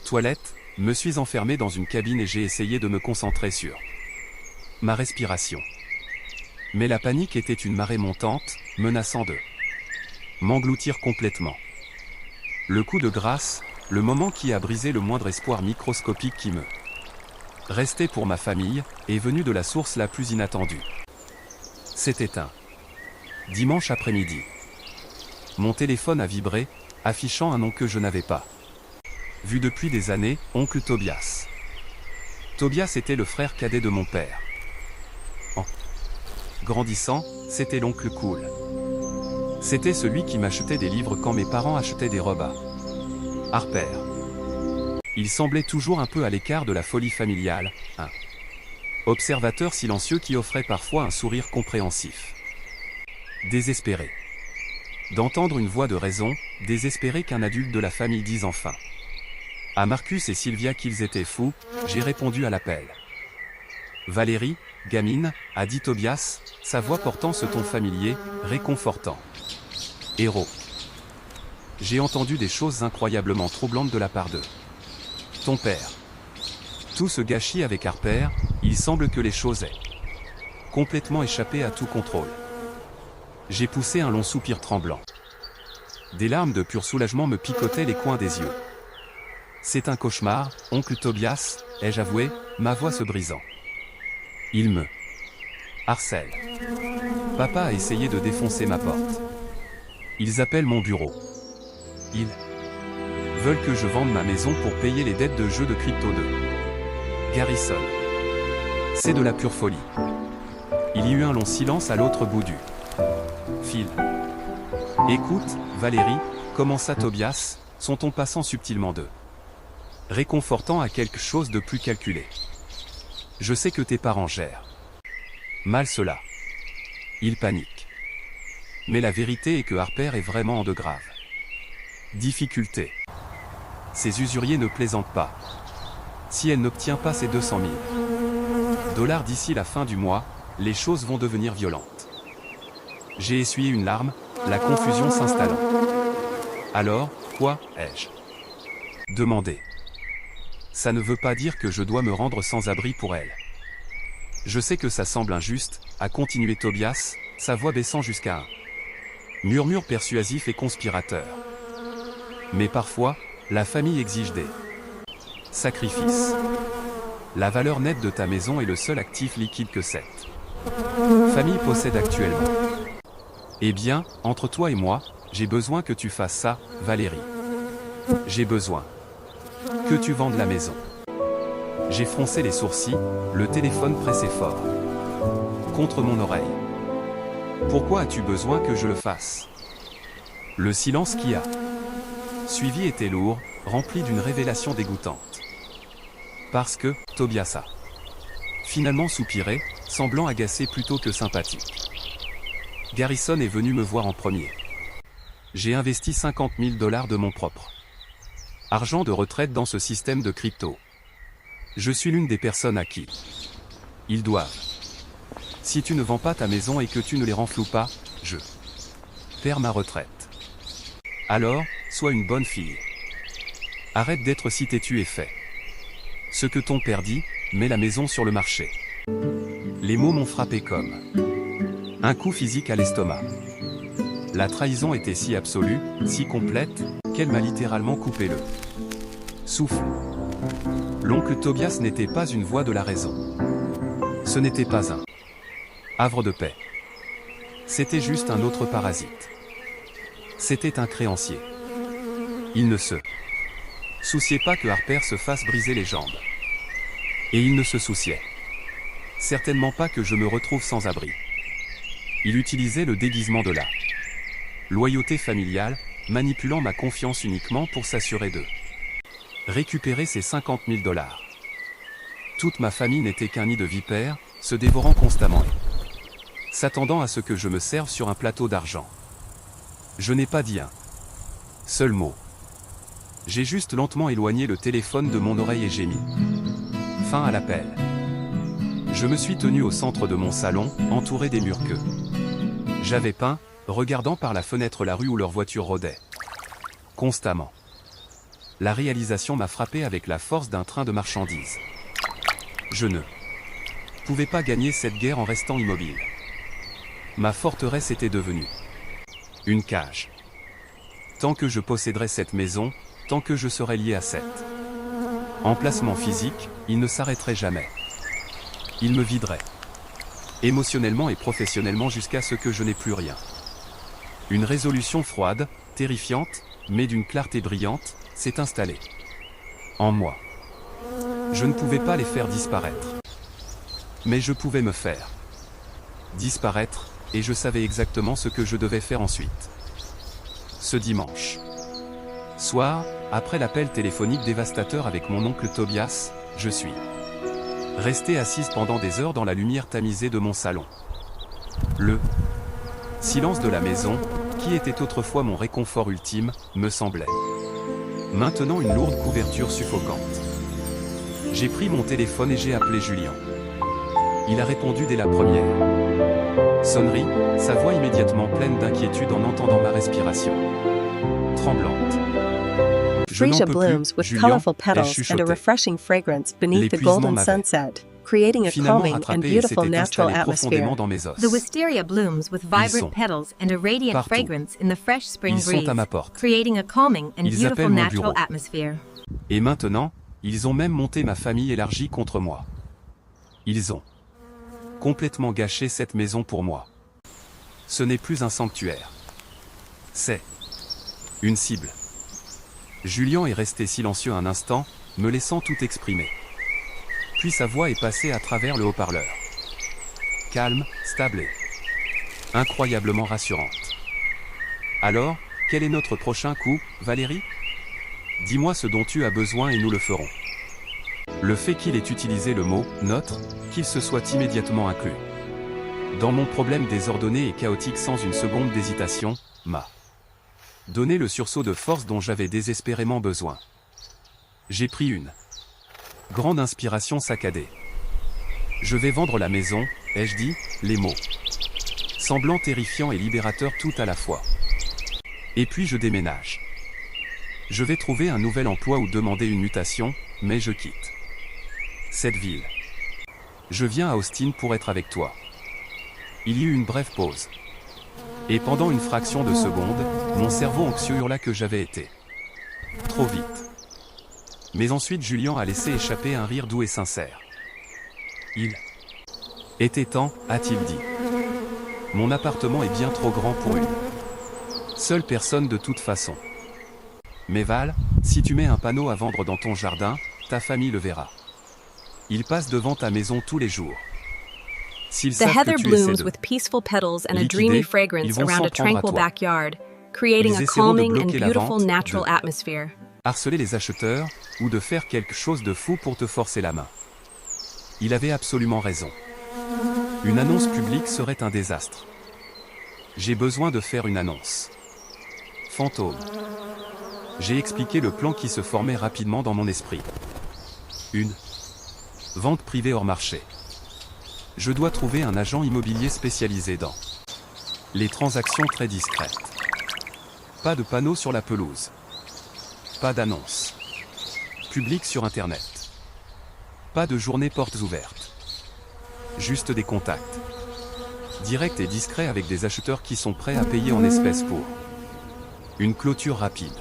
toilettes, me suis enfermé dans une cabine et j'ai essayé de me concentrer sur ma respiration. Mais la panique était une marée montante, menaçant de m'engloutir complètement. Le coup de grâce, le moment qui a brisé le moindre espoir microscopique qui me restait pour ma famille, est venu de la source la plus inattendue. C'était un dimanche après-midi. Mon téléphone a vibré, affichant un nom que je n'avais pas vu depuis des années, oncle Tobias. Tobias était le frère cadet de mon père. En grandissant, c'était l'oncle cool. C'était celui qui m'achetait des livres quand mes parents achetaient des robes à Harper. Il semblait toujours un peu à l'écart de la folie familiale, un observateur silencieux qui offrait parfois un sourire compréhensif. Désespéré d'entendre une voix de raison, désespéré qu'un adulte de la famille dise enfin à Marcus et Sylvia qu'ils étaient fous, j'ai répondu à l'appel. Valérie, gamine, a dit Tobias, sa voix portant ce ton familier, réconfortant. Héros. J'ai entendu des choses incroyablement troublantes de la part de ton père. Tout ce gâchis avec Harper, il semble que les choses aient complètement échappé à tout contrôle. J'ai poussé un long soupir tremblant. Des larmes de pur soulagement me picotaient les coins des yeux. C'est un cauchemar, oncle Tobias, ai-je avoué, ma voix se brisant. Il me harcèle. Papa a essayé de défoncer ma porte. Ils appellent mon bureau. Ils veulent que je vende ma maison pour payer les dettes de jeux de crypto de Garrison. C'est de la pure folie. Il y eut un long silence à l'autre bout du fil. Écoute, Valérie, commença Tobias, son ton passant subtilement de réconfortant à quelque chose de plus calculé. Je sais que tes parents gèrent mal cela. Ils paniquent. Mais la vérité est que Harper est vraiment en de graves difficultés. Ces usuriers ne plaisantent pas. Si elle n'obtient pas ses 200 000 $ d'ici la fin du mois, les choses vont devenir violentes. J'ai essuyé une larme, la confusion s'installant. Alors, quoi, ai-je demandé. Ça ne veut pas dire que je dois me rendre sans abri pour elle. Je sais que ça semble injuste, a continué Tobias, sa voix baissant jusqu'à un murmure persuasif et conspirateur. Mais parfois, la famille exige des sacrifices. La valeur nette de ta maison est le seul actif liquide que cette famille possède actuellement. Eh bien, entre toi et moi, j'ai besoin que tu fasses ça, Valérie. J'ai besoin que tu vendes la maison. J'ai froncé les sourcils, le téléphone pressait fort contre mon oreille. Pourquoi as-tu besoin que je le fasse? Le silence qui a suivi était lourd, rempli d'une révélation dégoûtante. Parce que, Tobias a finalement soupiré, semblant agacé plutôt que sympathique. Garrison est venu me voir en premier. J'ai investi 50 000 $ de mon propre argent de retraite dans ce système de crypto. Je suis l'une des personnes à qui ils doivent. Si tu ne vends pas ta maison et que tu ne les renfloues pas, je perds ma retraite. Alors, sois une bonne fille. Arrête d'être si têtu et fais ce que ton père dit, mets la maison sur le marché. Les mots m'ont frappé comme un coup physique à l'estomac. La trahison était si absolue, si complète, qu'elle m'a littéralement coupé le souffle. L'oncle Tobias n'était pas une voix de la raison. Ce n'était pas un havre de paix. C'était juste un autre parasite. C'était un créancier. Il ne se souciait pas que Harper se fasse briser les jambes. Et il ne se souciait certainement pas que je me retrouve sans abri. Il utilisait le déguisement de la loyauté familiale, manipulant ma confiance uniquement pour s'assurer de récupérer ses 50 000 $. Toute ma famille n'était qu'un nid de vipères, se dévorant constamment et s'attendant à ce que je me serve sur un plateau d'argent. Je n'ai pas dit un seul mot. J'ai juste lentement éloigné le téléphone de mon oreille et j'ai mis fin à l'appel. Je me suis tenu au centre de mon salon, entouré des murs que j'avais peints, regardant par la fenêtre la rue où leur voiture rôdait constamment. La réalisation m'a frappé avec la force d'un train de marchandises. Je ne pouvais pas gagner cette guerre en restant immobile. Ma forteresse était devenue une cage. Tant que je posséderais cette maison, tant que je serais lié à cet emplacement physique, il ne s'arrêterait jamais. Il me viderait émotionnellement et professionnellement jusqu'à ce que je n'ai plus rien. Une résolution froide, terrifiante, mais d'une clarté brillante, s'est installée en moi. Je ne pouvais pas les faire disparaître. Mais je pouvais me faire disparaître, et je savais exactement ce que je devais faire ensuite. Ce dimanche soir, après l'appel téléphonique dévastateur avec mon oncle Tobias, je suis resté assise pendant des heures dans la lumière tamisée de mon salon. Le silence de la maison, qui était autrefois mon réconfort ultime, me semblait maintenant une lourde couverture suffocante. J'ai pris mon téléphone et j'ai appelé Julien. Il a répondu dès la première sonnerie, sa voix immédiatement pleine d'inquiétude en entendant ma respiration tremblante. Je n'en Freesia peux blooms plus, with Julien, colorful ai-je petals and a chuchoté. refreshing fragrance beneath the L'épuisement golden m'avait sunset, creating a Finalement calming and rattrapé et beautiful s'était natural installé profondément atmosphere. dans mes os. The wisteria blooms with sont vibrant petals and a radiant partout. fragrance in the fresh spring Ils sont breeze, à ma porte. creating a calming and Ils beautiful appellent mon natural bureau. atmosphere. Et maintenant, ils ont même monté ma famille élargie contre moi. Ils ont complètement gâché cette maison pour moi. Ce n'est plus un sanctuaire. C'est une cible. Julien est resté silencieux un instant, me laissant tout exprimer. Puis sa voix est passée à travers le haut-parleur. calme, stable et incroyablement rassurante. Alors, quel est notre prochain coup, Valérie? Dis-moi ce dont tu as besoin et nous le ferons. Le fait qu'il ait utilisé le mot « notre », qu'il se soit immédiatement inclus dans mon problème désordonné et chaotique sans une seconde d'hésitation, m'a donné le sursaut de force dont j'avais désespérément besoin. J'ai pris une grande inspiration saccadée. Je vais vendre la maison, ai-je dit, les mots semblant terrifiants et libérateurs tout à la fois. Et puis je déménage. Je vais trouver un nouvel emploi ou demander une mutation, mais je quitte cette ville. Je viens à Austin pour être avec toi. Il y eut une brève pause. Et pendant une fraction de seconde, mon cerveau anxieux hurla que j'avais été trop vite. Mais ensuite Julien a laissé échapper un rire doux et sincère. Il était temps, a-t-il dit. Mon appartement est bien trop grand pour une seule personne de toute façon. Mais Val, si tu mets un panneau à vendre dans ton jardin, ta famille le verra. Il passe devant ta maison tous les jours. S'ils The savent heather que tu essaies blooms de with peaceful petals and a liquider, dreamy ils fragrance vont around s'en a prendre à tranquil toi. backyard, creating Ils a essaieront de calming and bloquer la beautiful vente, natural de atmosphere. harceler les acheteurs, ou de faire quelque chose de fou pour te forcer la main. Il avait absolument raison. Une annonce publique serait un désastre. J'ai besoin de faire une annonce. Fantôme. J'ai expliqué le plan qui se formait rapidement dans mon esprit. Une vente privée hors marché. Je dois trouver un agent immobilier spécialisé dans les transactions très discrètes. Pas de panneau sur la pelouse. Pas d'annonce publique sur Internet. Pas de journée portes ouvertes. Juste des contacts directs et discrets avec des acheteurs qui sont prêts à payer en espèces pour une clôture rapide.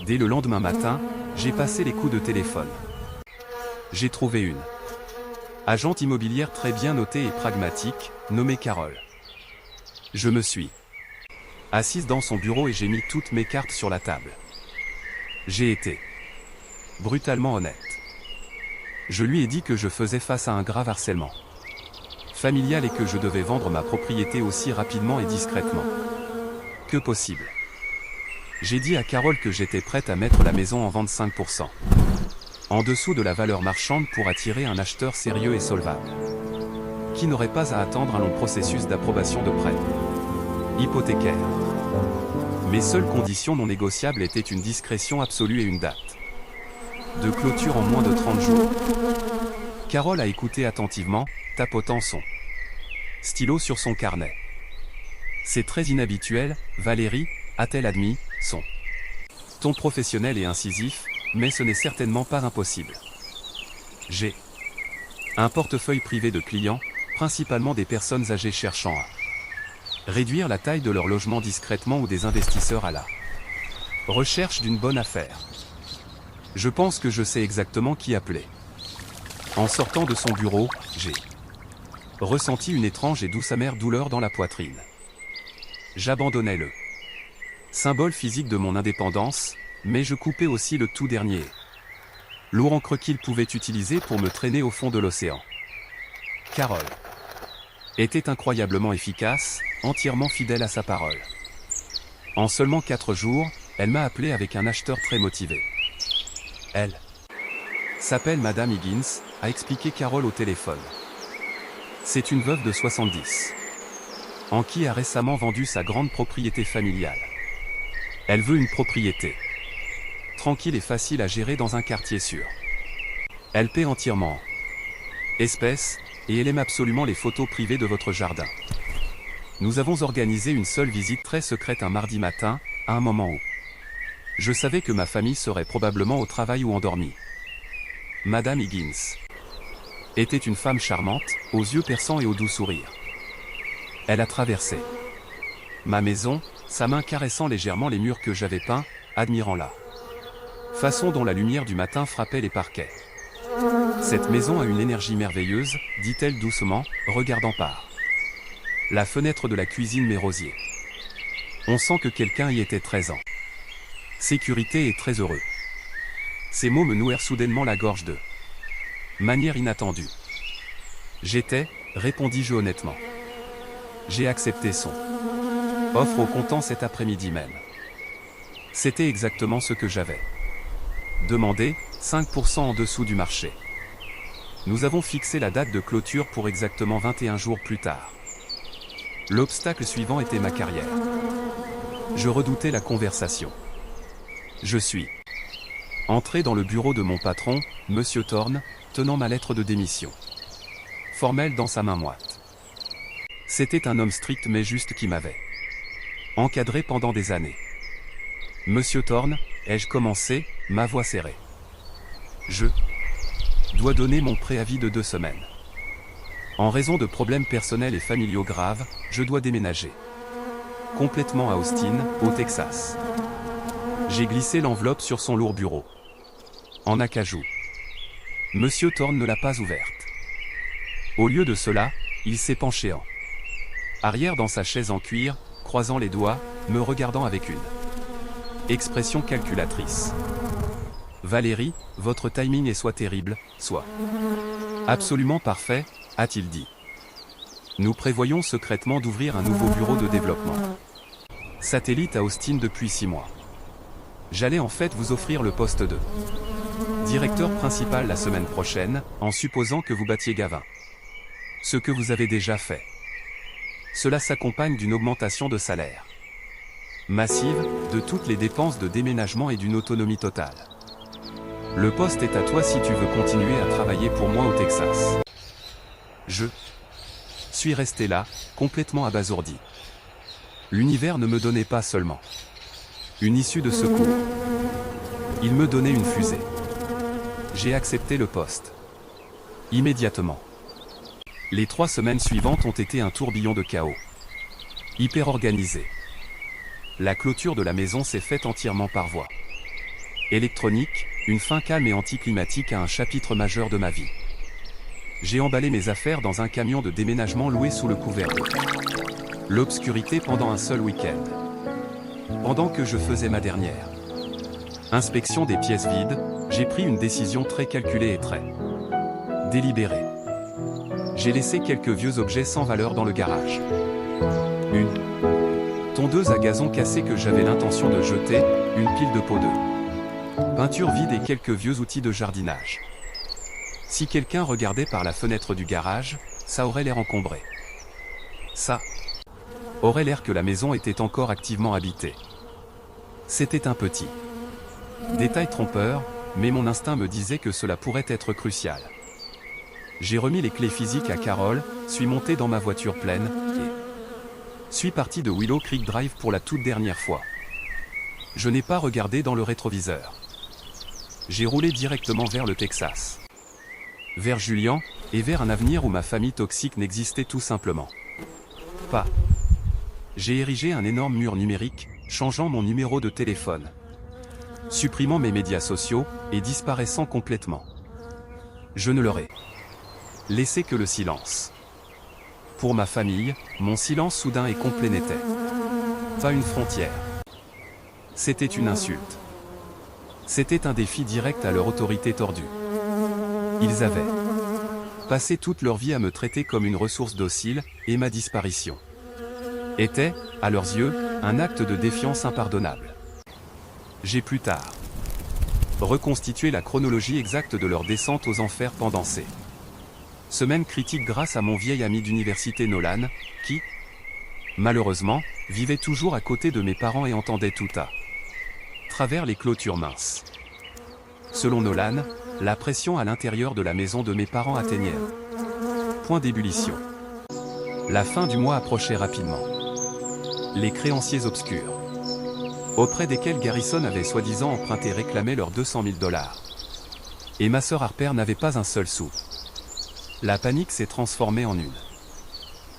Dès le lendemain matin, j'ai passé les coups de téléphone. J'ai trouvé une agente immobilière très bien notée et pragmatique, nommée Carole. Je me suis assise dans son bureau et j'ai mis toutes mes cartes sur la table. J'ai été brutalement honnête. Je lui ai dit que je faisais face à un grave harcèlement familial et que je devais vendre ma propriété aussi rapidement et discrètement que possible. J'ai dit à Carole que j'étais prête à mettre la maison en vente 5% en dessous de la valeur marchande pour attirer un acheteur sérieux et solvable, qui n'aurait pas à attendre un long processus d'approbation de prêt hypothécaire. Mes seules conditions non négociables étaient une discrétion absolue et une date de clôture en moins de 30 jours. Carole a écouté attentivement, tapotant son stylo sur son carnet. C'est très inhabituel, Valérie, a-t-elle admis, son ton professionnel et incisif, mais ce n'est certainement pas impossible. J'ai un portefeuille privé de clients, principalement des personnes âgées cherchant à réduire la taille de leur logement discrètement ou des investisseurs à la recherche d'une bonne affaire. Je pense que je sais exactement qui appeler. En sortant de son bureau, j'ai ressenti une étrange et douce amère douleur dans la poitrine. J'abandonnais le symbole physique de mon indépendance, mais je coupais aussi le tout dernier lourd encre qu'il pouvait utiliser pour me traîner au fond de l'océan. Carole était incroyablement efficace, entièrement fidèle à sa parole. En seulement 4 jours, elle m'a appelé avec un acheteur très motivé. Elle s'appelle Madame Higgins, a expliqué Carole au téléphone. C'est une veuve de 70 ans qui a récemment vendu sa grande propriété familiale. Elle veut une propriété tranquille et facile à gérer dans un quartier sûr. Elle paie entièrement en espèces, et elle aime absolument les photos privées de votre jardin. Nous avons organisé une seule visite très secrète un mardi matin, à un moment où je savais que ma famille serait probablement au travail ou endormie. Madame Higgins était une femme charmante, aux yeux perçants et au doux sourire. Elle a traversé ma maison, sa main caressant légèrement les murs que j'avais peints, admirant la façon dont la lumière du matin frappait les parquets. Cette maison a une énergie merveilleuse, dit-elle doucement, regardant par la fenêtre de la cuisine mes rosiers. On sent que quelqu'un y était très en sécurité et très heureux. Ces mots me nouèrent soudainement la gorge de manière inattendue. J'étais répondis-je honnêtement. J'ai accepté son offre au comptant cet après-midi même. C'était exactement ce que j'avais demandé, 5% en dessous du marché. Nous avons fixé la date de clôture pour exactement 21 jours plus tard. L'obstacle suivant était ma carrière. Je redoutais la conversation. Je suis entré dans le bureau de mon patron, Monsieur Thorne, tenant ma lettre de démission formelle dans sa main moite. C'était un homme strict mais juste qui m'avait encadré pendant des années. Monsieur Thorne, ai-je commencé, ma voix serrée. Je dois donner mon préavis de 2 semaines. En raison de problèmes personnels et familiaux graves, je dois déménager complètement à Austin, au Texas. J'ai glissé l'enveloppe sur son lourd bureau. En acajou. Monsieur Thorne ne l'a pas ouverte. Au lieu de cela, il s'est penché en arrière dans sa chaise en cuir, croisant les doigts, me regardant avec une expression calculatrice. Valérie, votre timing est soit terrible, soit absolument parfait, a-t-il dit. Nous prévoyons secrètement d'ouvrir un nouveau bureau de développement satellite à Austin depuis 6 mois. J'allais en fait vous offrir le poste de directeur principal la semaine prochaine, en supposant que vous battiez Gavin. Ce que vous avez déjà fait. Cela s'accompagne d'une augmentation de salaire massive, de toutes les dépenses de déménagement et d'une autonomie totale. Le poste est à toi si tu veux continuer à travailler pour moi au Texas. Je suis resté là, complètement abasourdi. L'univers ne me donnait pas seulement une issue de secours. Il me donnait une fusée. J'ai accepté le poste. Immédiatement. Les 3 semaines suivantes ont été un tourbillon de chaos. Hyper organisé. La clôture de la maison s'est faite entièrement par voie électronique, une fin calme et anticlimatique à un chapitre majeur de ma vie. J'ai emballé mes affaires dans un camion de déménagement loué sous le couvert de l'obscurité pendant un seul week-end. Pendant que je faisais ma dernière inspection des pièces vides, j'ai pris une décision très calculée et très délibérée. J'ai laissé quelques vieux objets sans valeur dans le garage. Une tondeuse à gazon cassée que j'avais l'intention de jeter, une pile de pots de peinture vide et quelques vieux outils de jardinage. Si quelqu'un regardait par la fenêtre du garage, ça aurait l'air encombré. Ça aurait l'air que la maison était encore activement habitée. C'était un petit détail trompeur, mais mon instinct me disait que cela pourrait être crucial. J'ai remis les clés physiques à Carole, suis monté dans ma voiture pleine, et suis parti de Willow Creek Drive pour la toute dernière fois. Je n'ai pas regardé dans le rétroviseur. J'ai roulé directement vers le Texas. Vers Julian, et vers un avenir où ma famille toxique n'existait tout simplement pas. J'ai érigé un énorme mur numérique, changeant mon numéro de téléphone, supprimant mes médias sociaux, et disparaissant complètement. Je ne leur ai laissé que le silence. Pour ma famille, mon silence soudain et complet n'était pas une frontière. C'était une insulte. C'était un défi direct à leur autorité tordue. Ils avaient passé toute leur vie à me traiter comme une ressource docile, et ma disparition était, à leurs yeux, un acte de défiance impardonnable. J'ai plus tard reconstitué la chronologie exacte de leur descente aux enfers pendant ces semaines critiques grâce à mon vieil ami d'université Nolan, qui, malheureusement, vivait toujours à côté de mes parents et entendait tout à travers les clôtures minces. Selon Nolan, la pression à l'intérieur de la maison de mes parents atteignait un point d'ébullition. La fin du mois approchait rapidement. Les créanciers obscurs, auprès desquels Garrison avait soi-disant emprunté, réclamaient leurs 200 000 $. Et ma sœur Harper n'avait pas un seul sou. La panique s'est transformée en une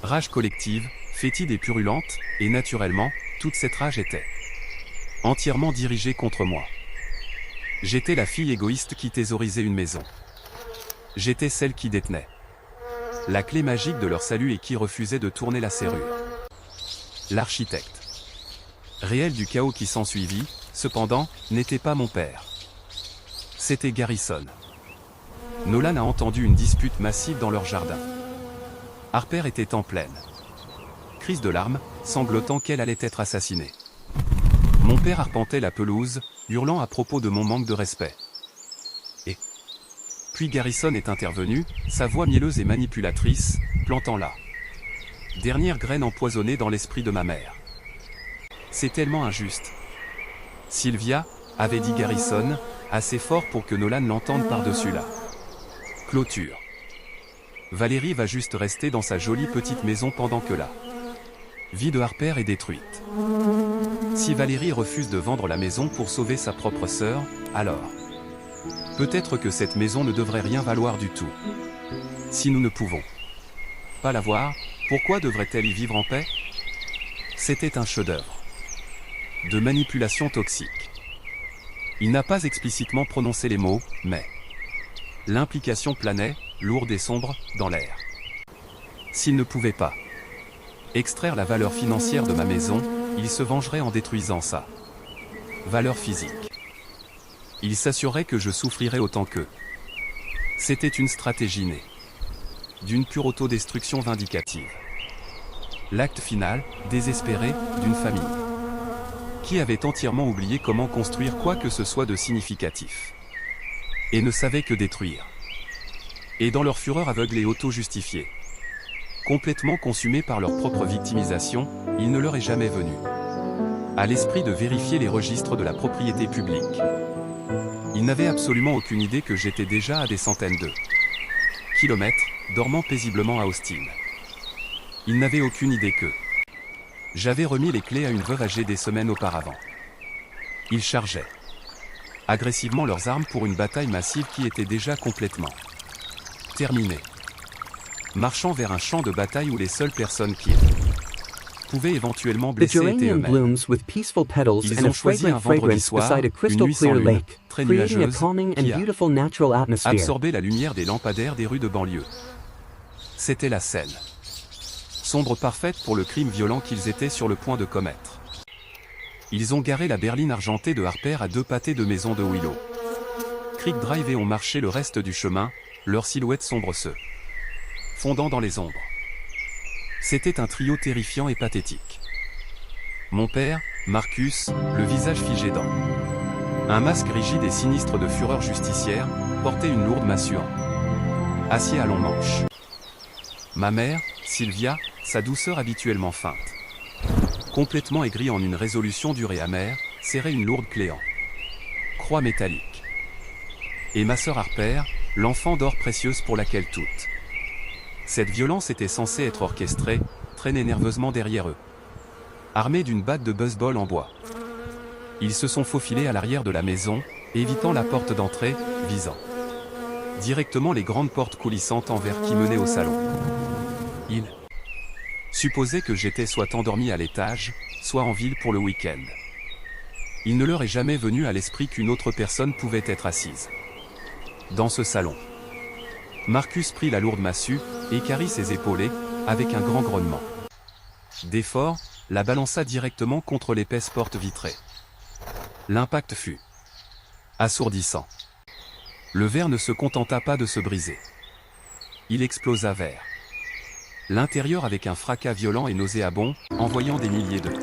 rage collective, fétide et purulente, et naturellement, toute cette rage était entièrement dirigée contre moi. J'étais la fille égoïste qui thésaurisait une maison. J'étais celle qui détenait la clé magique de leur salut et qui refusait de tourner la serrure. L'architecte réel du chaos qui s'ensuivit, cependant, n'était pas mon père. C'était Garrison. Nolan a entendu une dispute massive dans leur jardin. Harper était en pleine crise de larmes, sanglotant qu'elle allait être assassinée. Mon père arpentait la pelouse, hurlant à propos de mon manque de respect. Et puis Garrison est intervenu, sa voix mielleuse et manipulatrice, plantant la dernière graine empoisonnée dans l'esprit de ma mère. C'est tellement injuste. Sylvia, avait dit Garrison, assez fort pour que Nolan l'entende par-dessus la clôture. Valérie va juste rester dans sa jolie petite maison pendant que la vie de Harper est détruite. Si Valérie refuse de vendre la maison pour sauver sa propre sœur, alors peut-être que cette maison ne devrait rien valoir du tout. Si nous ne pouvons pas la voir, pourquoi devrait-elle y vivre en paix? C'était un chef-d'œuvre de manipulation toxique. Il n'a pas explicitement prononcé les mots, mais l'implication planait, lourde et sombre, dans l'air. S'il ne pouvait pas extraire la valeur financière de ma maison, il se vengerait en détruisant sa valeur physique. Il s'assurerait que je souffrirais autant qu'eux. C'était une stratégie née d'une pure autodestruction vindicative. L'acte final, désespéré, d'une famille qui avait entièrement oublié comment construire quoi que ce soit de significatif et ne savait que détruire. Et dans leur fureur aveugle et auto-justifiée, complètement consumés par leur propre victimisation, il ne leur est jamais venu à l'esprit de vérifier les registres de la propriété publique. Ils n'avaient absolument aucune idée que j'étais déjà à des centaines de kilomètres, dormant paisiblement à Austin. Ils n'avaient aucune idée que j'avais remis les clés à une veuve âgée des semaines auparavant. Ils chargeaient agressivement leurs armes pour une bataille massive qui était déjà complètement terminée. Marchant vers un champ de bataille où les seules personnes qui pouvaient éventuellement The blesser étaient geranium eux-mêmes. blooms with peaceful petals Ils and a ont choisi un fragrant vendredi fragrance soir, beside a une crystal nuit sans clear lune, lake, très creating a nuageuse, calming and qui a beautiful natural atmosphere. Absorber la lumière des lampadaires des rues de banlieue. C'était la scène sombre parfaite pour le crime violent qu'ils étaient sur le point de commettre. Ils ont garé la berline argentée de Harper à 2 pâtés de maison de Willow Creek Drive et ont marché le reste du chemin, leurs silhouettes sombres se fondant dans les ombres. C'était un trio terrifiant et pathétique. Mon père, Marcus, le visage figé dans un masque rigide et sinistre de fureur justicière, portait une lourde massue en acier à long manche. Ma mère, Sylvia, sa douceur habituellement feinte, complètement aigrie en une résolution dure et amère, serrait une lourde clé en croix métallique. Et ma sœur Harper, l'enfant d'or précieuse pour laquelle toute cette violence était censée être orchestrée, traînait nerveusement derrière eux. Armés d'une batte de baseball en bois, ils se sont faufilés à l'arrière de la maison, évitant la porte d'entrée, visant directement les grandes portes coulissantes en verre qui menaient au salon. Ils supposaient que j'étais soit endormi à l'étage, soit en ville pour le week-end. Il ne leur est jamais venu à l'esprit qu'une autre personne pouvait être assise dans ce salon. Marcus prit la lourde massue, équarrit ses épaulés, avec un grand grognement d'effort, la balança directement contre l'épaisse porte vitrée. L'impact fut assourdissant. Le verre ne se contenta pas de se briser. Il explosa vers l'intérieur avec un fracas violent et nauséabond, envoyant des milliers de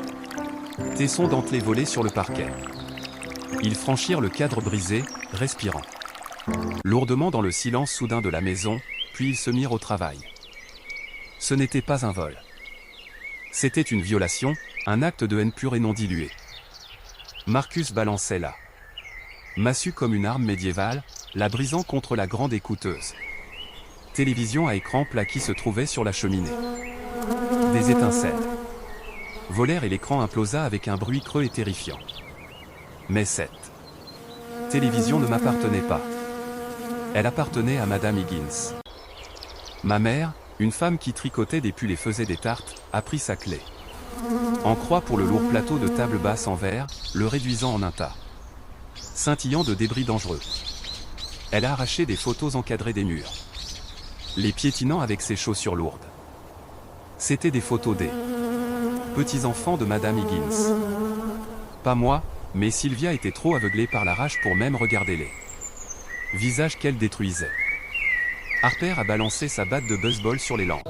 tessons dentelés voler sur le parquet. Ils franchirent le cadre brisé, respirant lourdement dans le silence soudain de la maison, puis ils se mirent au travail. Ce n'était pas un vol. C'était une violation, un acte de haine pure et non dilué. Marcus balançait la massue comme une arme médiévale, la brisant contre la grande écouteuse télévision à écran plat qui se trouvait sur la cheminée. Des étincelles volèrent et l'écran implosa avec un bruit creux et terrifiant. Mais cette télévision ne m'appartenait pas. Elle appartenait à Madame Higgins. Ma mère, une femme qui tricotait des pulls et faisait des tartes, a pris sa clé en croix pour le lourd plateau de table basse en verre, le réduisant en un tas scintillant de débris dangereux. Elle a arraché des photos encadrées des murs, les piétinant avec ses chaussures lourdes. C'étaient des photos des petits-enfants de Madame Higgins. Pas moi, mais Sylvia était trop aveuglée par la rage pour même regarder les visages qu'elle détruisait. Harper a balancé sa batte de baseball sur les lampes.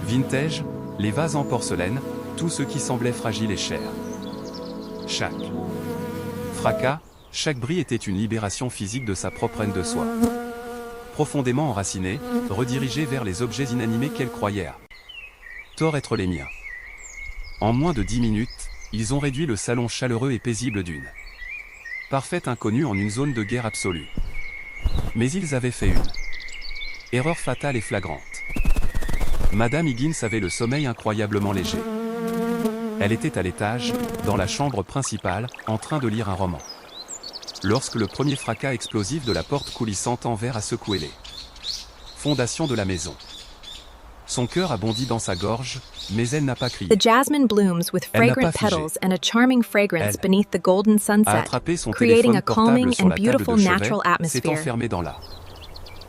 Vintage, les vases en porcelaine, tout ce qui semblait fragile et cher. Chaque fracas, chaque bris était une libération physique de sa propre haine de soi. Profondément enracinée, redirigée vers les objets inanimés qu'elle croyait à tort être les miens. En moins de 10 minutes, ils ont réduit le salon chaleureux et paisible d'une parfaite inconnue en une zone de guerre absolue. Mais ils avaient fait une erreur fatale et flagrante. Madame Higgins avait le sommeil incroyablement léger. Elle était à l'étage, dans la chambre principale, en train de lire un roman. Lorsque le premier fracas explosif de la porte coulissante en verre a secoué les fondations de la maison. Son cœur a bondi dans sa gorge, mais elle n'a pas crié. The jasmine blooms with Elle n'a fragrant pas figé. petals and a charming fragrance Elle beneath the golden A sunset, attrapé son creating téléphone a calming portable sur and la table beautiful de chevet, natural s'est atmosphere. enfermé dans la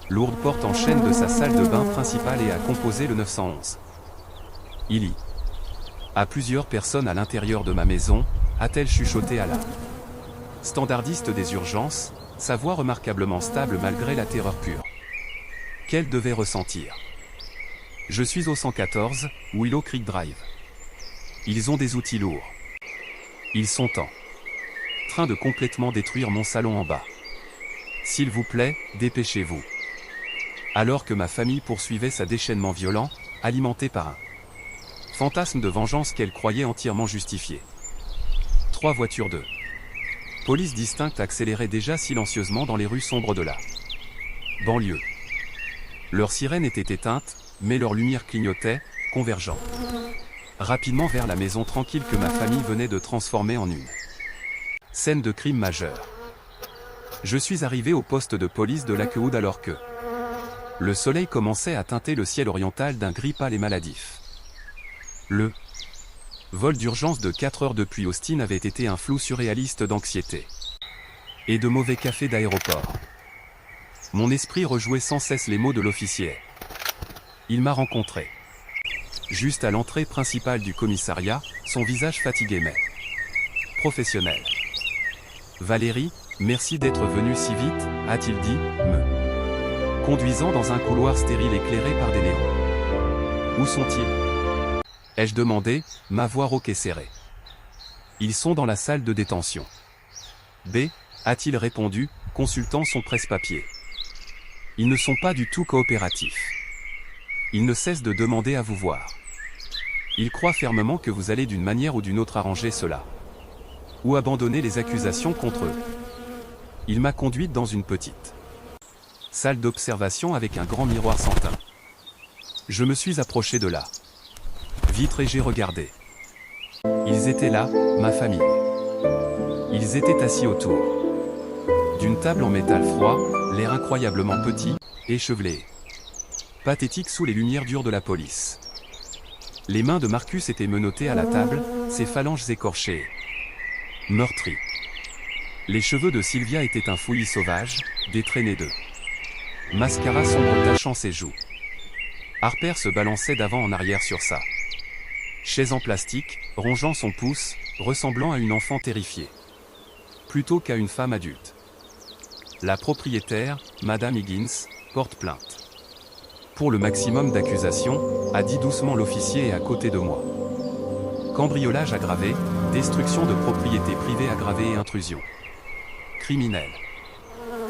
lourde porte en chêne de sa salle de bain principale et a composé le 911. Il y a plusieurs personnes à l'intérieur de ma maison, a-t-elle chuchoté à la standardiste des urgences, sa voix remarquablement stable malgré la terreur pure qu'elle devait ressentir. Je suis au 114, Willow Creek Drive. Ils ont des outils lourds. Ils sont en train de complètement détruire mon salon en bas. S'il vous plaît, dépêchez-vous. Alors que ma famille poursuivait sa déchaînement violent, alimenté par un fantasme de vengeance qu'elle croyait entièrement justifié. 3 voitures de police distinctes accéléraient déjà silencieusement dans les rues sombres de la banlieue. Leurs sirènes étaient éteintes, mais leurs lumières clignotaient, convergeant rapidement vers la maison tranquille que ma famille venait de transformer en une scène de crime majeur. Je suis arrivé au poste de police de Lakewood alors que le soleil commençait à teinter le ciel oriental d'un gris pâle et maladif. Le vol d'urgence de 4 heures depuis Austin avait été un flou surréaliste d'anxiété et de mauvais café d'aéroport. Mon esprit rejouait sans cesse les mots de l'officier. Il m'a rencontré juste à l'entrée principale du commissariat, son visage fatigué mais professionnel. Valérie, merci d'être venue si vite, a-t-il dit, me conduisant dans un couloir stérile éclairé par des néons. Où sont-ils? Ai-je demandé, ma voix rauque et serrée. Ils sont dans la salle de détention. B, a-t-il répondu, consultant son presse-papier. Ils ne sont pas du tout coopératifs. Ils ne cessent de demander à vous voir. Ils croient fermement que vous allez d'une manière ou d'une autre arranger cela. Ou abandonner les accusations contre eux. Il m'a conduite dans une petite salle d'observation avec un grand miroir sans teint. Je me suis approché de la vitre et j'ai regardé. Ils étaient là, ma famille. Ils étaient assis autour d'une table en métal froid, l'air incroyablement petit, échevelé, pathétique sous les lumières dures de la police. Les mains de Marcus étaient menottées à la table, ses phalanges écorchées, meurtries. Les cheveux de Sylvia étaient un fouillis sauvage, des traînées de mascara sombre tachant ses joues. Harper se balançait d'avant en arrière sur sa chaise en plastique, rongeant son pouce, ressemblant à une enfant terrifiée. Plutôt qu'à une femme adulte. La propriétaire, Madame Higgins, porte plainte. Pour le maximum d'accusation, a dit doucement l'officier à côté de moi. Cambriolage aggravé, destruction de propriété privée aggravée et intrusion criminelle.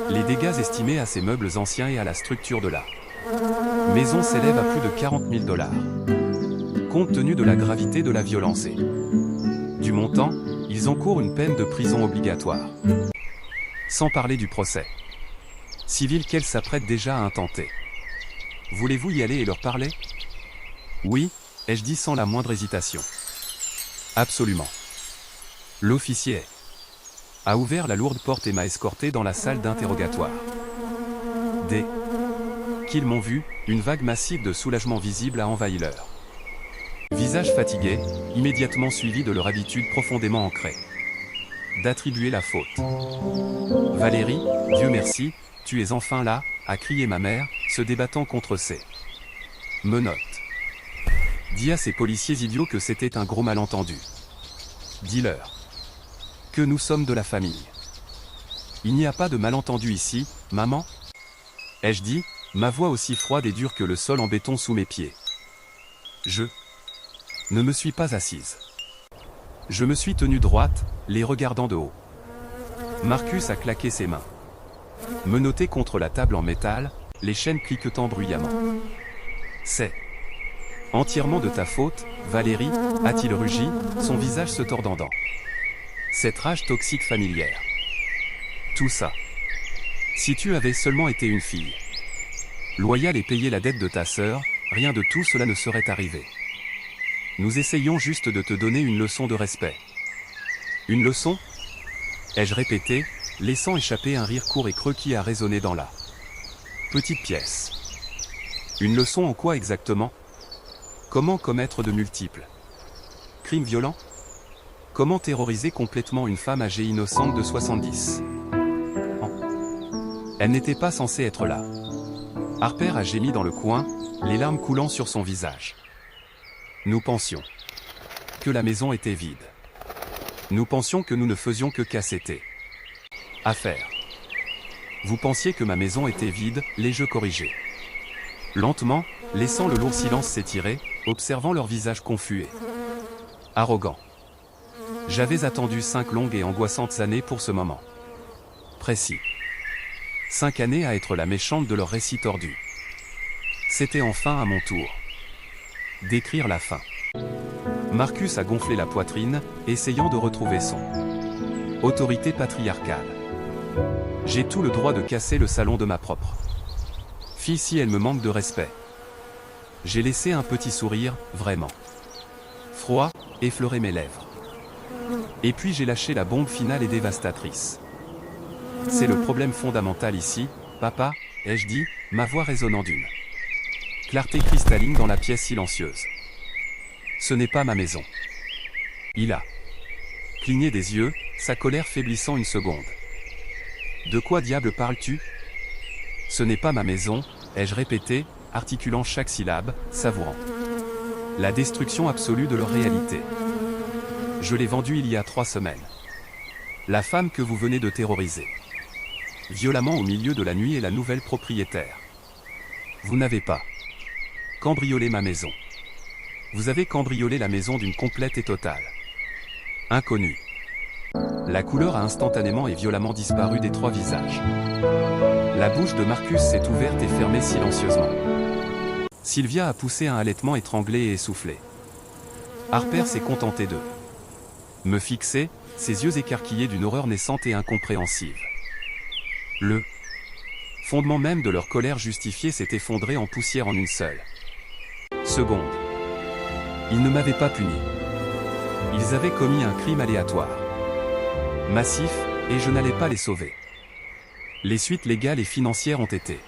Les dégâts estimés à ces meubles anciens et à la structure de la maison s'élèvent à plus de 40 000 $. Compte tenu de la gravité de la violence et du montant, ils encourent une peine de prison obligatoire. Sans parler du procès civil qu'elle s'apprête déjà à intenter. Voulez-vous y aller et leur parler? Oui, ai-je dit sans la moindre hésitation. Absolument. L'officier a ouvert la lourde porte et m'a escorté dans la salle d'interrogatoire. Dès qu'ils m'ont vu, une vague massive de soulagement visible a envahi leur visage fatigué, immédiatement suivi de leur habitude profondément ancrée d'attribuer la faute. Valérie, Dieu merci, tu es enfin là, a crié ma mère, se débattant contre ces menottes. Dis à ces policiers idiots que c'était un gros malentendu. Dis-leur que nous sommes de la famille. Il n'y a pas de malentendu ici, maman? Ai-je dit, ma voix aussi froide et dure que le sol en béton sous mes pieds. Je ne me suis pas assise. Je me suis tenue droite, les regardant de haut. Marcus a claqué ses mains. Menotté contre la table en métal, les chaînes cliquetant bruyamment. C'est entièrement de ta faute, Valérie, a-t-il rugi, son visage se tordant. Cette rage toxique familière. Tout ça. Si tu avais seulement été une fille loyale et payé la dette de ta sœur, rien de tout cela ne serait arrivé. Nous essayons juste de te donner une leçon de respect. Une leçon ? Ai-je répété, laissant échapper un rire court et creux qui a résonné dans la petite pièce. Une leçon en quoi exactement ? Comment commettre de multiples crimes violents ? Comment terroriser complètement une femme âgée innocente de 70 ans ? Elle n'était pas censée être là. Harper a gémi dans le coin, les larmes coulant sur son visage. Nous pensions que la maison était vide. Nous pensions que nous ne faisions que casseter. Affaire. Vous pensiez que ma maison était vide, l'ai-je corrigé. Lentement, laissant le lourd silence s'étirer, observant leur visage confus et arrogant. J'avais attendu 5 longues et angoissantes années pour ce moment. Précis. 5 années à être la méchante de leur récit tordu. C'était enfin à mon tour d'écrire la fin. Marcus a gonflé la poitrine, essayant de retrouver son autorité patriarcale. J'ai tout le droit de casser le salon de ma propre fille si elle me manque de respect. J'ai laissé un petit sourire, vraiment froid, effleurer mes lèvres. Et puis j'ai lâché la bombe finale et dévastatrice. C'est le problème fondamental ici, papa, ai-je dit, ma voix résonnant d'une clarté cristalline dans la pièce silencieuse. Ce n'est pas ma maison. Il a cligné des yeux, sa colère faiblissant une seconde. De quoi diable parles-tu ? Ce n'est pas ma maison, ai-je répété, articulant chaque syllabe, savourant la destruction absolue de leur réalité. Je l'ai vendue il y a 3 semaines. La femme que vous venez de terroriser. Violemment au milieu de la nuit est la nouvelle propriétaire. Vous n'avez pas cambriolé ma maison. Vous avez cambriolé la maison d'une complète et totale inconnue. La couleur a instantanément et violemment disparu des 3 visages. La bouche de Marcus s'est ouverte et fermée silencieusement. Sylvia a poussé un halètement étranglé et essoufflé. Harper s'est contenté de me fixer, ses yeux écarquillés d'une horreur naissante et incompréhensive. Le fondement même de leur colère justifiée s'est effondré en poussière en une seule seconde. Ils ne m'avaient pas puni. Ils avaient commis un crime aléatoire, massif, et je n'allais pas les sauver. Les suites légales et financières ont été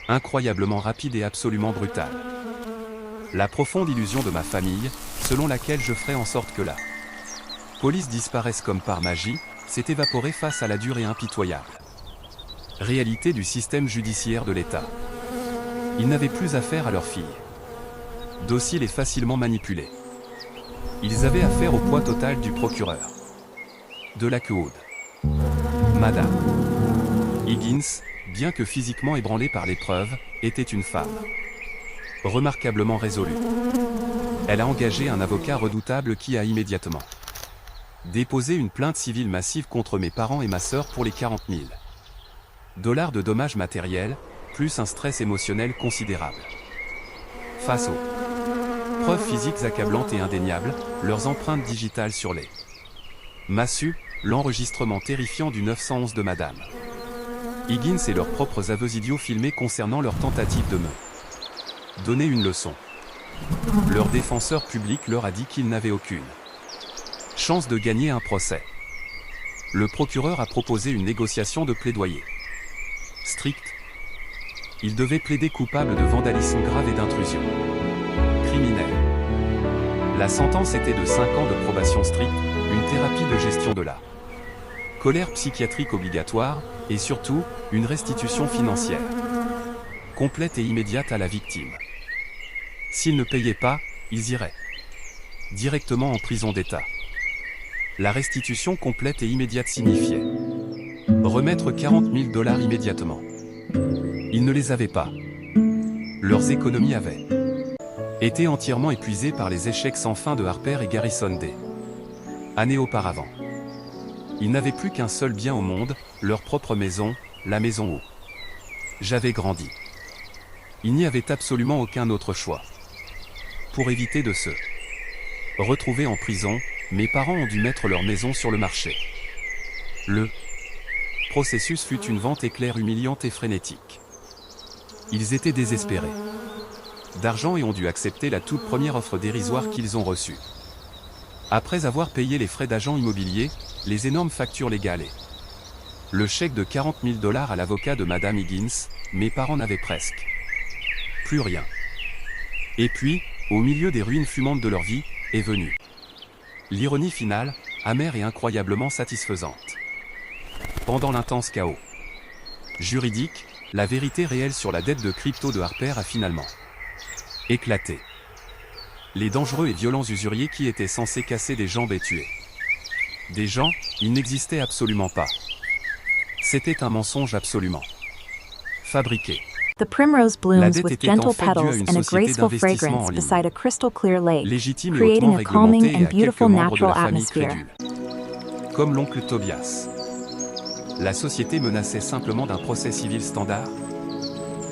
incroyablement rapides et absolument brutales. La profonde illusion de ma famille, selon laquelle je ferais en sorte que la police disparaisse comme par magie, s'est évaporée face à la dure et impitoyable réalité du système judiciaire de l'État. Ils n'avaient plus affaire à leur fille, docile et facilement manipulée. Ils avaient affaire au poids total du procureur de Lakewood. Madame Higgins, bien que physiquement ébranlée par l'épreuve, était une femme remarquablement résolue. Elle a engagé un avocat redoutable qui a immédiatement déposé une plainte civile massive contre mes parents et ma sœur pour les 40 000 $ de dommages matériels, plus un stress émotionnel considérable. Face aux preuves physiques accablantes et indéniables, leurs empreintes digitales sur les massues, l'enregistrement terrifiant du 911 de Madame Higgins et leurs propres aveux idiots filmés concernant leur tentative de me donner une leçon. Leur défenseur public leur a dit qu'ils n'avaient aucune chance de gagner un procès. Le procureur a proposé une négociation de plaidoyer stricte. Il devait plaider coupable de vandalisme grave et d'intrusion criminelle. La sentence était de 5 ans de probation stricte, une thérapie de gestion de la colère psychiatrique obligatoire, et surtout, une restitution financière complète et immédiate à la victime. S'ils ne payaient pas, ils iraient directement en prison d'État. La restitution complète et immédiate signifiait remettre 40 000 $ immédiatement. Ils ne les avaient pas. Leurs économies avaient Était entièrement épuisé par les échecs sans fin de Harper et Garrison des années auparavant. Ils n'avaient plus qu'un seul bien au monde, leur propre maison, la maison où j'avais grandi. Il n'y avait absolument aucun autre choix. Pour éviter de se retrouver en prison, mes parents ont dû mettre leur maison sur le marché. Le processus fut une vente éclair humiliante et frénétique. Ils étaient désespérés d'argent et ont dû accepter la toute première offre dérisoire qu'ils ont reçue. Après avoir payé les frais d'agent immobilier, les énormes factures légales et le chèque de 40 000 $ à l'avocat de Madame Higgins, mes parents n'avaient presque plus rien. Et puis, au milieu des ruines fumantes de leur vie, est venue l'ironie finale, amère et incroyablement satisfaisante. Pendant l'intense chaos juridique, la vérité réelle sur la dette de crypto de Harper a finalement éclaté. Les dangereux et violents usuriers qui étaient censés casser des jambes et tuer des gens, ils n'existaient absolument pas. C'était un mensonge absolument fabriqué. The primrose La blooms dette with était en gentle fait due à petals une and a société graceful d'investissement en fragrance ligne. beside a crystal clear lake, Légitime et creating hautement a calming réglementé et and à quelques beautiful membres de la natural famille atmosphere. crédule. Comme l'oncle Tobias. La société menaçait simplement d'un procès civil standard,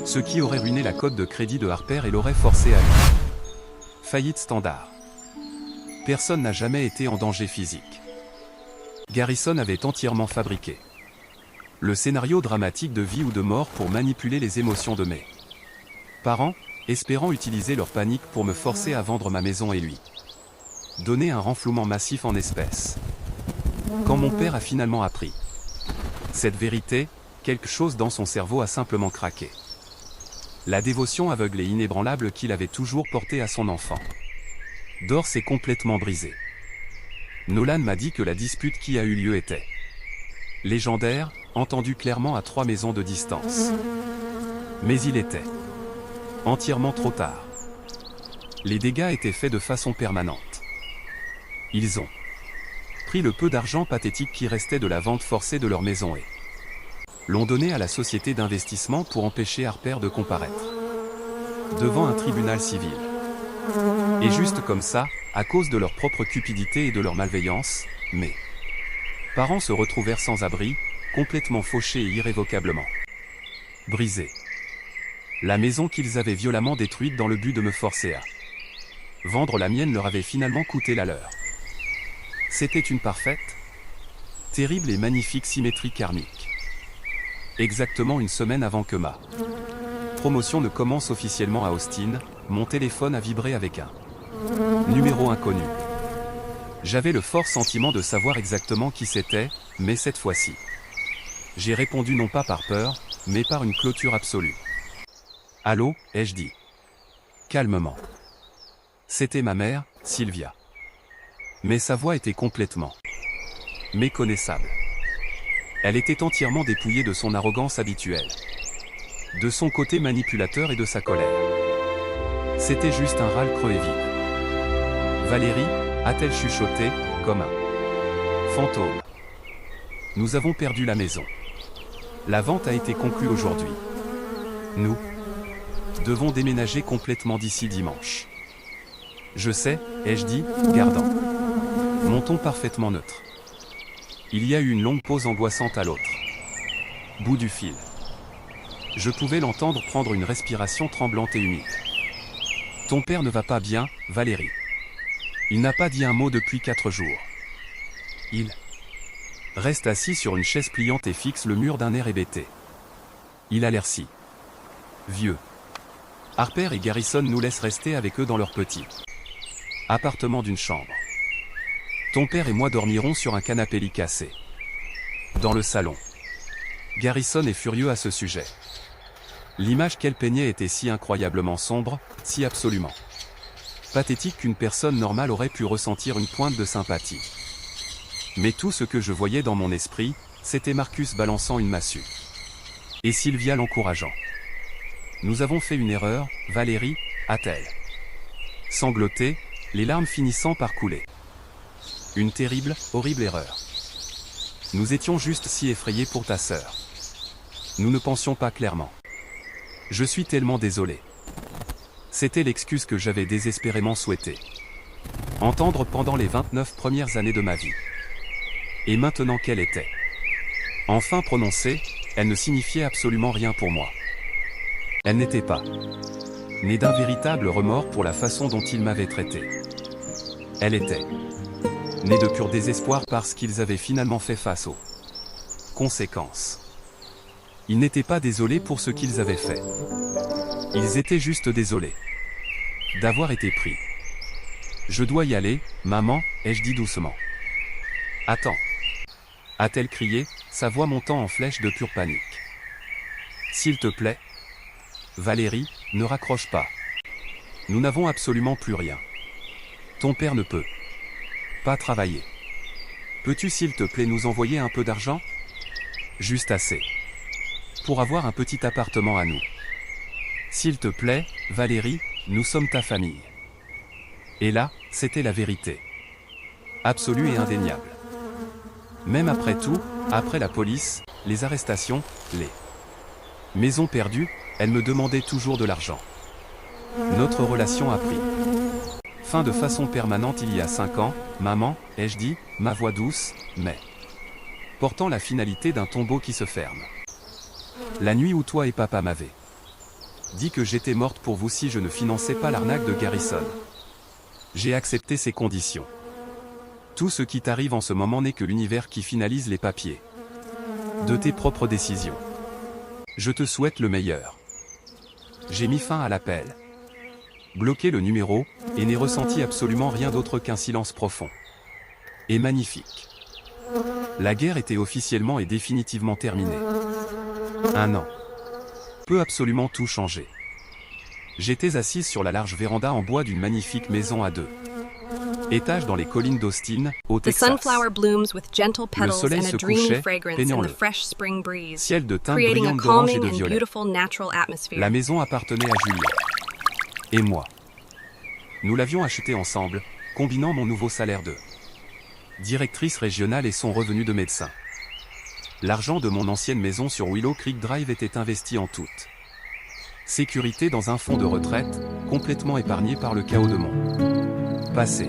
ce qui aurait ruiné la cote de crédit de Harper et l'aurait forcé à une faillite standard. Personne n'a jamais été en danger physique. Garrison avait entièrement fabriqué le scénario dramatique de vie ou de mort pour manipuler les émotions de mes parents, espérant utiliser leur panique pour me forcer à vendre ma maison et lui donner un renflouement massif en espèces. Quand mon père a finalement appris cette vérité, quelque chose dans son cerveau a simplement craqué. La dévotion aveugle et inébranlable qu'il avait toujours portée à son enfant Dor s'est complètement brisée. Nolan m'a dit que la dispute qui a eu lieu était légendaire, entendue clairement à 3 maisons de distance. Mais il était entièrement trop tard. Les dégâts étaient faits de façon permanente. Ils ont pris le peu d'argent pathétique qui restait de la vente forcée de leur maison et l'ont donné à la société d'investissement pour empêcher Harper de comparaître devant un tribunal civil. Et juste comme ça, à cause de leur propre cupidité et de leur malveillance, mes parents se retrouvèrent sans abri, complètement fauchés et irrévocablement brisés. La maison qu'ils avaient violemment détruite dans le but de me forcer à vendre la mienne leur avait finalement coûté la leur. C'était une parfaite, terrible et magnifique symétrie karmique. Exactement une semaine avant que ma promotion ne commence officiellement à Austin, mon téléphone a vibré avec un numéro inconnu. J'avais le fort sentiment de savoir exactement qui c'était, mais cette fois-ci, j'ai répondu non pas par peur, mais par une clôture absolue. « Allô » ai-je dit. Calmement. C'était ma mère, Sylvia. Mais sa voix était complètement méconnaissable. Elle était entièrement dépouillée de son arrogance habituelle, de son côté manipulateur et de sa colère. C'était juste un râle creux et vide. « Valérie » a-t-elle chuchoté, comme un fantôme. Nous avons perdu la maison. La vente a été conclue aujourd'hui. Nous devons déménager complètement d'ici dimanche. Je sais, ai-je dit, gardant mon ton parfaitement neutre. Il y a eu une longue pause angoissante à l'autre bout du fil. Je pouvais l'entendre prendre une respiration tremblante et humide. Ton père ne va pas bien, Valérie. Il n'a pas dit un mot depuis 4 jours. Il reste assis sur une chaise pliante et fixe le mur d'un air hébété. Il a l'air si vieux. Harper et Garrison nous laissent rester avec eux dans leur petit appartement d'une chambre. Ton père et moi dormirons sur un canapé lit cassé dans le salon. Garrison est furieux à ce sujet. L'image qu'elle peignait était si incroyablement sombre, si absolument pathétique qu'une personne normale aurait pu ressentir une pointe de sympathie. Mais tout ce que je voyais dans mon esprit, c'était Marcus balançant une massue. Et Sylvia l'encourageant. Nous avons fait une erreur, Valérie, a-t-elle sangloté, les larmes finissant par couler. Une terrible, horrible erreur. Nous étions juste si effrayés pour ta sœur. Nous ne pensions pas clairement. Je suis tellement désolé. C'était l'excuse que j'avais désespérément souhaité entendre pendant les 29 premières années de ma vie. Et maintenant qu'elle était enfin prononcée, elle ne signifiait absolument rien pour moi. Elle n'était pas née d'un véritable remords pour la façon dont ils m'avaient traité. Elle était née de pur désespoir parce qu'ils avaient finalement fait face aux conséquences. Ils n'étaient pas désolés pour ce qu'ils avaient fait. Ils étaient juste désolés d'avoir été pris. Je dois y aller, maman, ai-je dit doucement. Attends, a-t-elle crié, sa voix montant en flèche de pure panique. S'il te plaît, Valérie, ne raccroche pas. Nous n'avons absolument plus rien. Ton père ne peut pas travailler. Peux-tu s'il te plaît nous envoyer un peu d'argent? Juste assez. Pour avoir un petit appartement à nous. S'il te plaît, Valérie, nous sommes ta famille. Et là, c'était la vérité. Absolue et indéniable. Même après tout, après la police, les arrestations, les maisons perdues, elle me demandait toujours de l'argent. Notre relation a pris fin de façon permanente il y a 5 ans, maman, ai-je dit, ma voix douce, mais portant la finalité d'un tombeau qui se ferme. La nuit où toi et papa m'avaient dit que j'étais morte pour vous si je ne finançais pas l'arnaque de Garrison. J'ai accepté ces conditions. Tout ce qui t'arrive en ce moment n'est que l'univers qui finalise les papiers de tes propres décisions. Je te souhaite le meilleur. J'ai mis fin à l'appel, bloqué le numéro, et n'ai ressenti absolument rien d'autre qu'un silence profond et magnifique. La guerre était officiellement et définitivement terminée. 1 an peut absolument tout changer. J'étais assise sur la large véranda en bois d'une magnifique maison à 2 étages dans les collines d'Austin, au The Texas. sunflower blooms with gentle petals soleil and se a dreamy couchait, fragrance peignant in the le fresh spring breeze, ciel de teinte creating a brillante d'orange et calming de and violet. beautiful natural atmosphere. La maison appartenait à Julien et moi. Nous l'avions achetée ensemble, combinant mon nouveau salaire de directrice régionale et son revenu de médecin. L'argent de mon ancienne maison sur Willow Creek Drive était investi en toute sécurité dans un fonds de retraite, complètement épargné par le chaos de mon passé.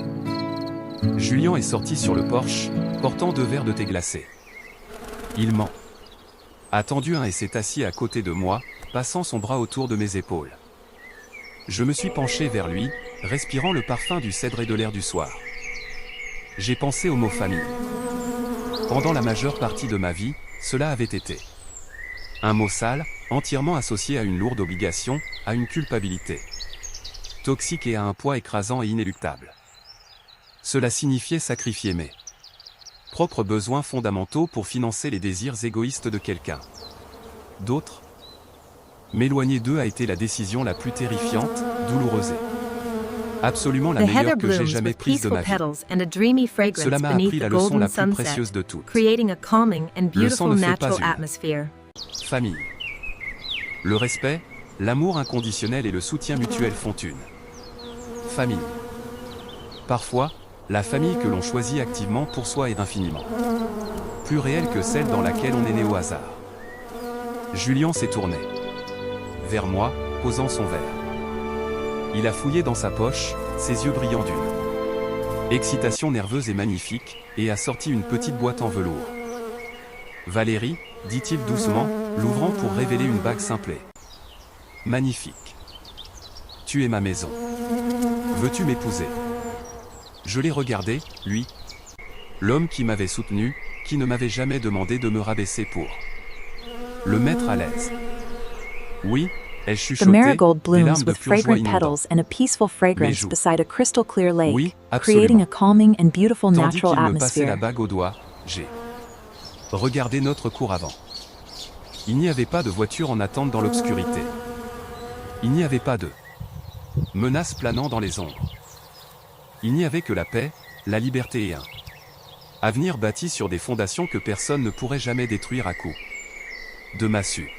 Julien est sorti sur le porche, portant 2 verres de thé glacé. Il m'en a tendu un et s'est assis à côté de moi, passant son bras autour de mes épaules. Je me suis penché vers lui, respirant le parfum du cèdre et de l'air du soir. J'ai pensé au mot famille. Pendant la majeure partie de ma vie, cela avait été un mot sale, entièrement associé à une lourde obligation, à une culpabilité toxique et à un poids écrasant et inéluctable. Cela signifiait sacrifier mes propres besoins fondamentaux pour financer les désirs égoïstes de quelqu'un d'autre. M'éloigner d'eux a été la décision la plus terrifiante, douloureuse et absolument la The meilleure heather que j'ai blooms jamais with prise de peaceful ma vie. petals and a dreamy fragrance Cela m'a beneath appris the la leçon golden la plus sunset, précieuse de toutes. creating a calming and beautiful ne fait pas natural une atmosphere. Famille. Le respect, l'amour inconditionnel et le soutien mutuel font une famille. Parfois, la famille que l'on choisit activement pour soi est infiniment plus réelle que celle dans laquelle on est né au hasard. Julien s'est tourné vers moi, posant son verre. Il a fouillé dans sa poche, ses yeux brillants d'une excitation nerveuse et magnifique, et a sorti une petite boîte en velours. Valérie, dit-il doucement, l'ouvrant pour révéler une bague simplée. Magnifique. Tu es ma maison. Veux-tu m'épouser? Je l'ai regardé, lui. L'homme qui m'avait soutenu, qui ne m'avait jamais demandé de me rabaisser pour le mettre à l'aise. Oui, ai-je The chuchoté, marigold des larmes blooms de with pure joie fragrant inondant. petals and a peaceful fragrance joues. beside a crystal clear lake, Oui, creating absolument. a calming and beautiful Tandis natural qu'il me passait la atmosphere. bague au doigt, j'ai regardé notre cour avant. Il n'y avait pas de voiture en attente dans l'obscurité. Il n'y avait pas de menace planant dans les ombres. Il n'y avait que la paix, la liberté et un avenir bâti sur des fondations que personne ne pourrait jamais détruire à coups de massue.